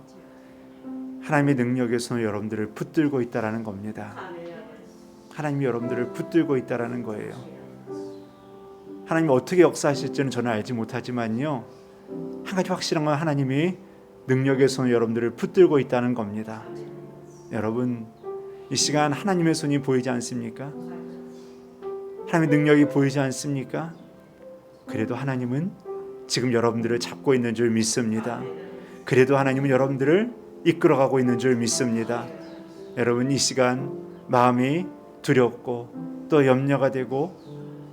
하나님의 능력의 손을 여러분들을 붙들고 있다라는 겁니다. 하나님이 여러분들을 붙들고 있다라는 거예요. 하나님이 어떻게 역사하실지는 저는 알지 못하지만요, 한 가지 확실한 건 하나님이 능력의 손을 여러분들을 붙들고 있다는 겁니다. 여러분, 이 시간 하나님의 손이 보이지 않습니까? 하나님의 능력이 보이지 않습니까? 그래도 하나님은 지금 여러분들을 잡고 있는 줄 믿습니다. 그래도 하나님은 여러분들을 이끌어가고 있는 줄 믿습니다. 여러분, 이 시간 마음이 두렵고 또 염려가 되고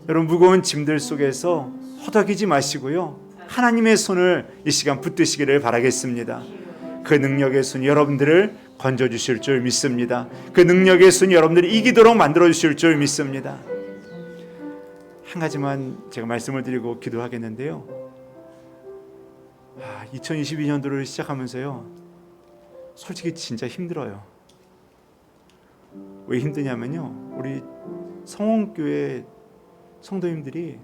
여러분 무거운 짐들 속에서 허덕이지 마시고요, 하나님의 손을 이 시간 붙드시기를 바라겠습니다. 그 능력의 손이 여러분들을 건져주실 줄 믿습니다. 그 능력의 손이 여러분들이 이기도록 만들어주실 줄 믿습니다. 한 가지만 제가 말씀을 드리고 기도하겠는데요, 2022년도를 시작하면서요, 솔직히 진짜 힘들어요. 왜 힘드냐면요, 우리 성원교회 성도님들이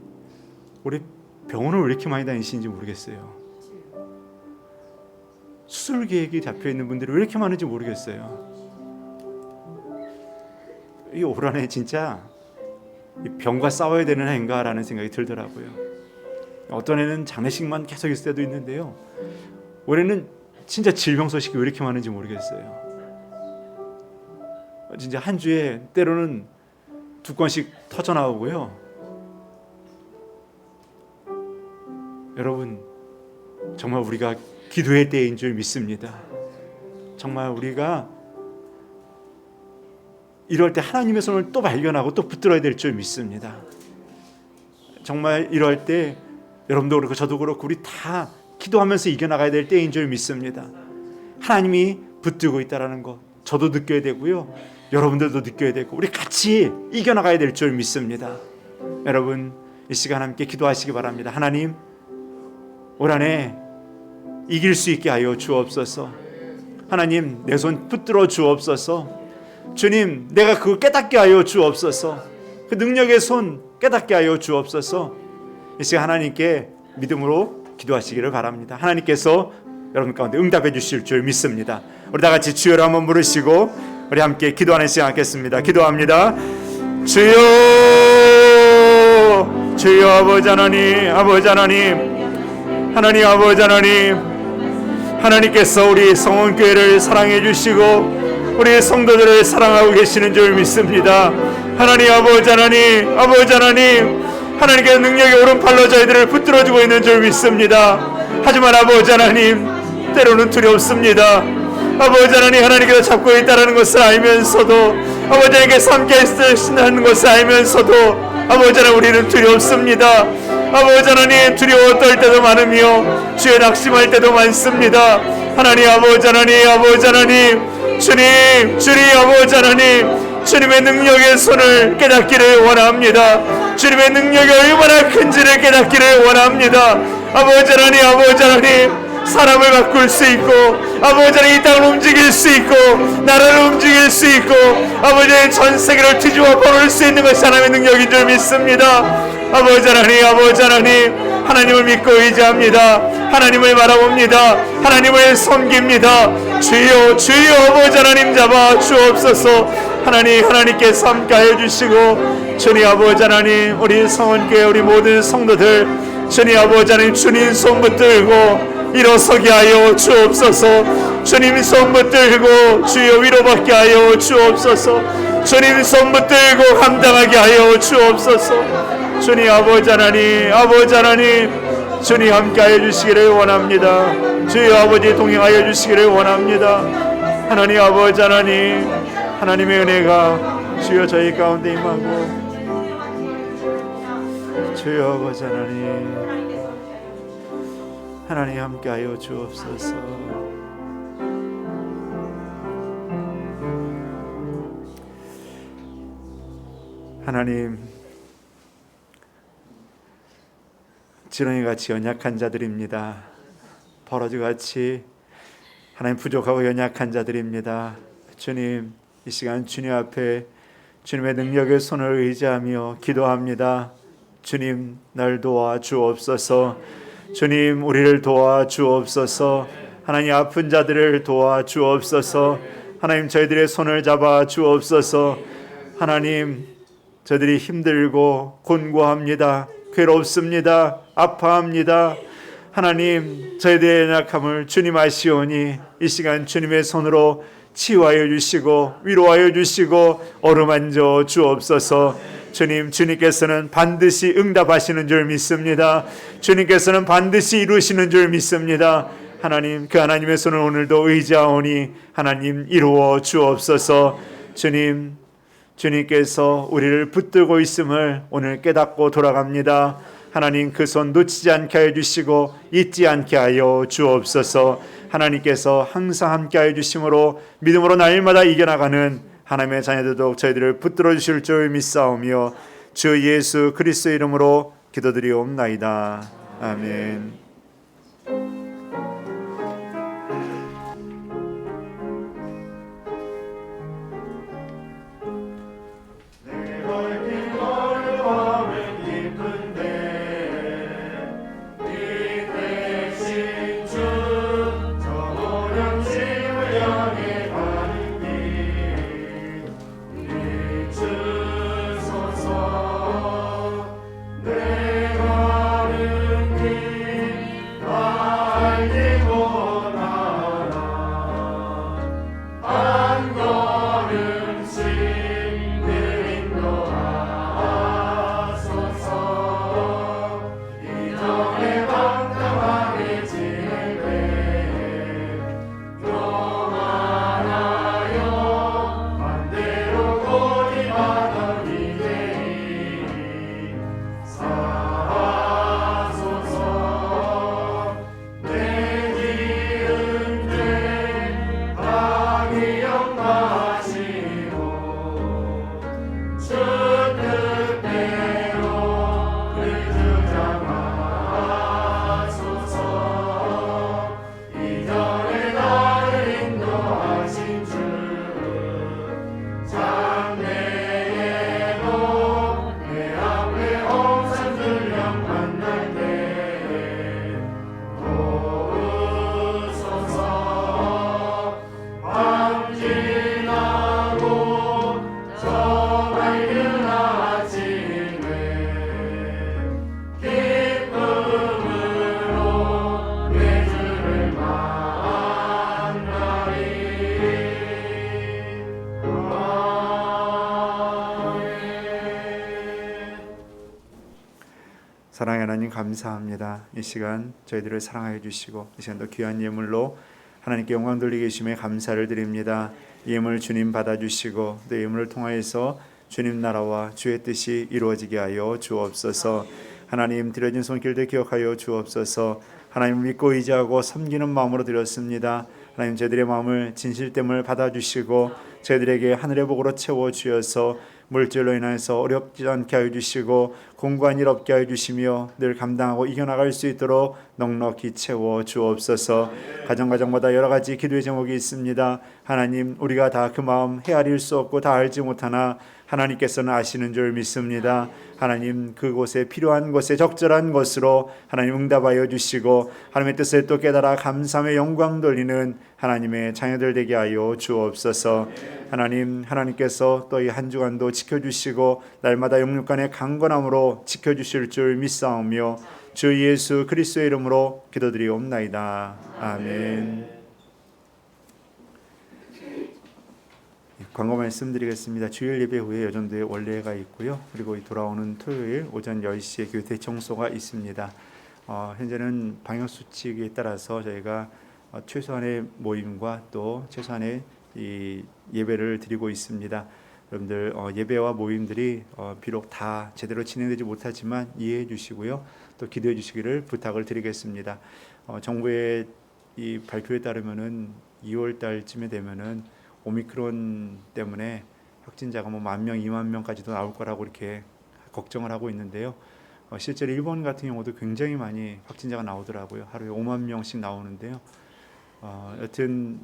올해 병원을 왜 이렇게 많이 다니시는지 모르겠어요. 수술 계획이 잡혀있는 분들이 왜 이렇게 많은지 모르겠어요. 이 올 한해 진짜 병과 싸워야 되는 해인가라는 생각이 들더라고요. 어떤 해는 장례식만 계속 있을 때도 있는데요, 올해는 진짜 질병 소식이 왜 이렇게 많은지 모르겠어요. 진짜 한 주에 때로는 2건씩 터져 나오고요. 여러분, 정말 우리가 기도의 때인 줄 믿습니다. 정말 우리가 이럴 때 하나님의 손을 또 발견하고 또 붙들어야 될 줄 믿습니다. 정말 이럴 때 여러분도 그렇고 저도 그렇고 우리 다 기도하면서 이겨나가야 될 때인 줄 믿습니다. 하나님이 붙들고 있다는 것 저도 느껴야 되고요, 여러분들도 느껴야 되고 우리 같이 이겨나가야 될 줄 믿습니다. 여러분, 이 시간 함께 기도하시기 바랍니다. 하나님, 올 한해 이길 수 있게 하여 주옵소서. 하나님, 내 손 붙들어 주옵소서. 주님, 내가 그거 깨닫게 하여 주옵소서. 그 능력의 손 깨닫게 하여 주옵소서. 이 시간 하나님께 믿음으로 기도하시기를 바랍니다. 하나님께서 여러분 가운데 응답해 주실 줄 믿습니다. 우리 다 같이 주여를 한번 부르시고 우리 함께 기도하는 시간 갖겠습니다. 기도합니다. 주여, 주여. 아버지 하나님, 아버지 하나님, 하나님 아버지 하나님, 하나님께서 우리 성원교회를 사랑해 주시고 우리 성도들을 사랑하고 계시는 줄 믿습니다. 하나님 아버지 하나님, 아버지 하나님, 하나님께서 능력의 오른팔로 저희들을 붙들어주고 있는 줄 믿습니다. 하지만 아버지 하나님, 때로는 두렵습니다. 아버지 하나님, 하나님께서 잡고 있다는 것을 알면서도, 아버지 하나님께서 함께 있으신다는 것을 알면서도 아버지 하나님, 우리는 두렵습니다. 아버지 하나님, 두려워 떨 때도 많으며 주에 낙심할 때도 많습니다. 하나님 아버지 하나님, 아버지 하나님, 주님, 주님 아버지 하나님, 주님의 능력의 손을 깨닫기를 원합니다. 주님의 능력이 얼마나 큰지를 깨닫기를 원합니다. 아버지 하나님, 아버지 하나님, 사람을 바꿀 수 있고 아버지 하나님, 이 땅을 움직일 수 있고 나라를 움직일 수 있고 아버지 하나님, 전 세계를 뒤집어 버릴 수 있는 것이 하나님의 능력인 줄 믿습니다. 아버지 하나님, 아버지 하나님, 하나님을 믿고 의지합니다. 하나님을 바라봅니다. 하나님을 섬깁니다. 주여, 주여, 아버지 하나님 잡아 주옵소서. 하나님, 하나님께서 함께하여 주시고 주님 아버지 하나님, 우리 성원교회 우리 모든 성도들 주님 아버지 하나님, 주님 손 붙들고 일어서게 하여 주옵소서. 주님 손 붙들고 주여 위로받게 하여 주옵소서. 주님 손 붙들고 감당하게 하여 주옵소서. 주님 아버지 하나님, 아버지 하나님, 주님 함께하여 주시기를 원합니다. 주여 아버지 동행하여 주시기를 원합니다. 하나님 아버지 하나님, 하나님의 은혜가 주여 저희 가운데 임하고 주여 아버지 하나님, 하나님 함께하여 주옵소서. 하나님, 지렁이같이 연약한 자들입니다. 버러지같이 하나님 부족하고 연약한 자들입니다. 주님, 이 시간 주님 앞에 주님의 능력의 손을 의지하며 기도합니다. 주님, 날 도와 주옵소서. 주님 우리를 도와 주옵소서. 하나님 아픈 자들을 도와 주옵소서. 하나님 저희들의 손을 잡아 주옵소서. 하나님 저들이 힘들고 곤고합니다. 괴롭습니다. 아파합니다. 하나님 저희들의 연약함을 주님 아시오니 이 시간 주님의 손으로 치유하여 주시고 위로하여 주시고 어루만져 주옵소서. 주님, 주님께서는 반드시 응답하시는 줄 믿습니다. 주님께서는 반드시 이루시는 줄 믿습니다. 하나님, 그 하나님의 손을 오늘도 의지하오니 하나님 이루어 주옵소서. 주님, 주님께서 우리를 붙들고 있음을 오늘 깨닫고 돌아갑니다. 하나님 그 손 놓치지 않게 하여 주시고 잊지 않게 하여 주옵소서. 하나님께서 항상 함께 하여 주심으로 믿음으로 날마다 이겨나가는 하나님의 자녀들도 저희들을 붙들어 주실 줄 믿사오며 주 예수 그리스도의 이름으로 기도드리옵나이다. 아멘. 사랑의 하나님 감사합니다. 이 시간 저희들을 사랑하여 주시고 이 시간도 귀한 예물로 하나님께 영광 돌리게 해주심에 감사를 드립니다. 예물 주님 받아주시고 또 예물을 통하여서 주님 나라와 주의 뜻이 이루어지게 하여 주옵소서. 하나님 드려진 손길들 기억하여 주옵소서. 하나님 믿고 의지하고 섬기는 마음으로 드렸습니다. 하나님 저희들의 마음을 진실됨을 받아주시고 저희들에게 하늘의 복으로 채워주셔서 물질로 인해서 어렵지 않게 하여 주시고 공고한 일 없게 하여 주시며 늘 감당하고 이겨나갈 수 있도록 넉넉히 채워 주옵소서. 가정마다 여러 가지 기도의 제목이 있습니다. 하나님 우리가 다 그 마음 헤아릴 수 없고 다 알지 못하나 하나님께서는 아시는 줄 믿습니다. 하나님 그곳에 필요한 것에 적절한 것으로 하나님 응답하여 주시고 하나님의 뜻을 또 깨달아 감사함의 영광 돌리는 하나님의 자녀들 되게 하여 주옵소서. 하나님께서 또 이 한 주간도 지켜주시고 날마다 영육간의 강건함으로 지켜주실 줄 믿사오며 주 예수 그리스도의 이름으로 기도드리옵나이다. 아멘. 광고 말씀드리겠습니다. 주일 예배 후에 여전도에 원례가 있고요. 그리고 돌아오는 토요일 오전 10시에 교회 대청소가 있습니다. 현재는 방역수칙에 따라서 저희가 최소한의 모임과 또 최소한의 이 예배를 드리고 있습니다. 여러분들 예배와 모임들이 비록 다 제대로 진행되지 못하지만 이해해 주시고요. 또 기도해 주시기를 부탁을 드리겠습니다. 정부의 이 발표에 따르면은 2월 달쯤에 되면은 오미크론 때문에 확진자가 10,000명, 20,000명까지도 나올 거라고 이렇게 걱정을 하고 있는데요. 실제로 일본 같은 경우도 굉장히 많이 확진자가 나오더라고요. 하루에 50,000명씩 나오는데요. 여튼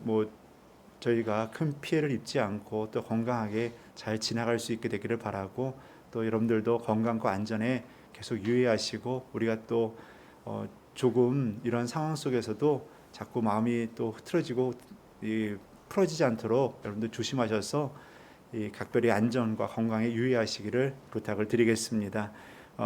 저희가 큰 피해를 입지 않고 또 건강하게 잘 지나갈 수 있게 되기를 바라고 또 여러분들도 건강과 안전에 계속 유의하시고 우리가 또 조금 이런 상황 속에서도 자꾸 마음이 또 흐트러지고 풀어지지 않도록 여러분들 조심하셔서 이 각별히 안전과 건강에 유의하시기를 부탁을 드리겠습니다.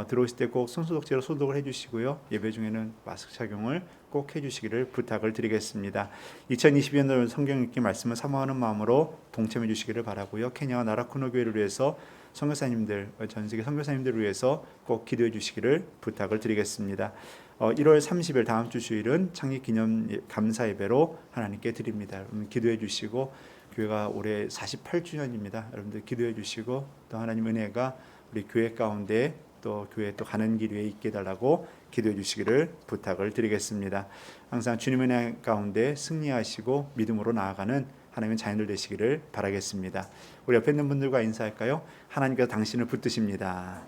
들어오실 때 꼭 손소독제로 소독을 해주시고요. 예배 중에는 마스크 착용을 꼭 해주시기를 부탁을 드리겠습니다. 2022년 성경 읽기 말씀을 사모하는 마음으로 동참해 주시기를 바라고요. 케냐와 나라쿠노 교회를 위해서 선교사님들, 전 세계 선교사님들을 위해서 꼭 기도해 주시기를 부탁을 드리겠습니다. 1월 30일 다음 주 주일은 창립기념 감사 예배로 하나님께 드립니다. 여러분 기도해 주시고 교회가 올해 48주년입니다. 여러분들 기도해 주시고 또 하나님 은혜가 우리 교회 가운데 또 교회 또 가는 길 위에 있게 해달라고 기도해 주시기를 부탁을 드리겠습니다. 항상 주님의 은혜 가운데 승리하시고 믿음으로 나아가는 하나님의 자녀들 되시기를 바라겠습니다. 우리 옆에 있는 분들과 인사할까요? 하나님께서 당신을 붙드십니다.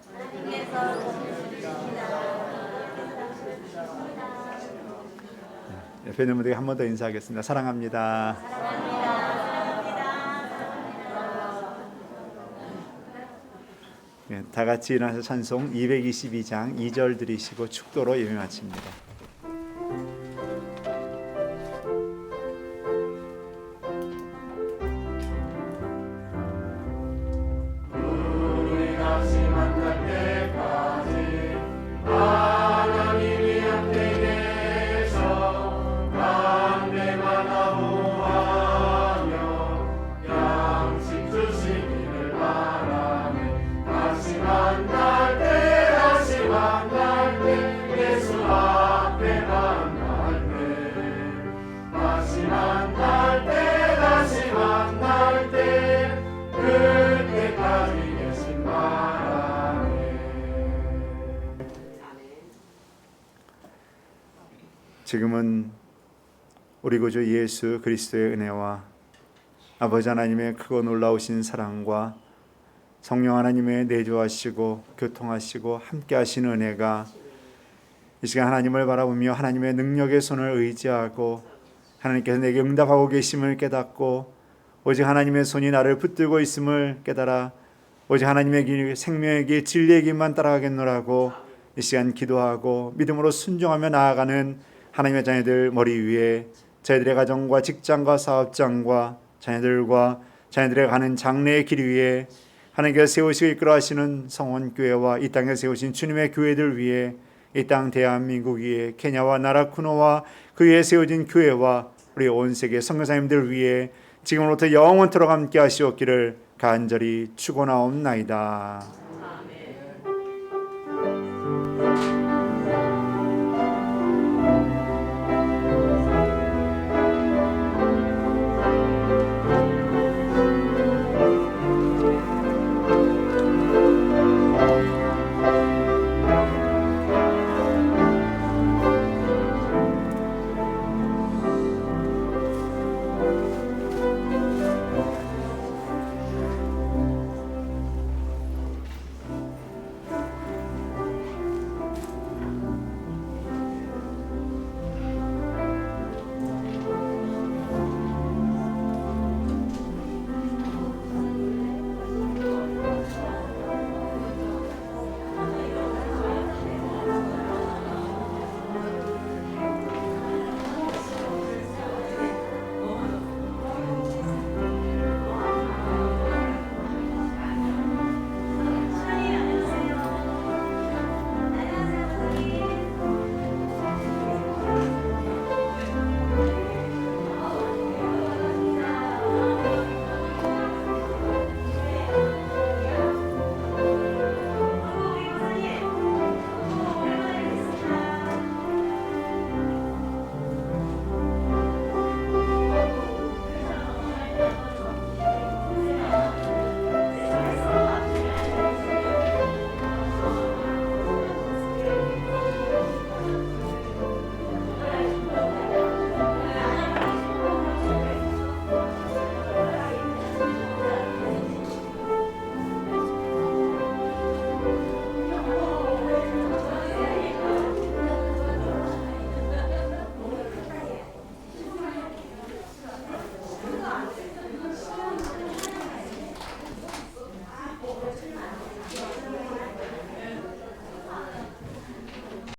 옆에 있는 분들에게 한 번 더 인사하겠습니다. 사랑합니다. 다 같이 일어나서 찬송 222장 2절 드리시고 축도로 예배 마칩니다. 우리 다시 만날 때까지 하나님이 함께 계셔 담대만 보호하며 양식 주시기를 바라네. 다시 만날 때 예수 앞에 만날 때 다시 만날 때 그때까지 계신 바라네. 지금은 우리 구주 예수 그리스도의 은혜와 아버지 하나님의 크고 놀라우신 사랑과 성령 하나님의 내주하시고 교통하시고 함께하시는 은혜가 이 시간 하나님을 바라보며 하나님의 능력의 손을 의지하고 하나님께서 내게 응답하고 계심을 깨닫고 오직 하나님의 손이 나를 붙들고 있음을 깨달아 오직 하나님의 길, 생명의 길, 진리의 길만 따라가겠노라고 이 시간 기도하고 믿음으로 순종하며 나아가는 하나님의 자녀들 머리 위에 저희들의 가정과 직장과 사업장과 자녀들과 자녀들의 가는 장래의 길 위에 하나님께서 세우시고 이끌어하시는 성원교회와 이 땅에 세우신 주님의 교회들 위에 이 땅 대한민국 위에 케냐와 나라쿠노와 그 위에 세워진 교회와 우리 온 세계 선교사님들 위에 지금으로부터 영원토록 함께 하시옵기를 간절히 축원하옵나이다.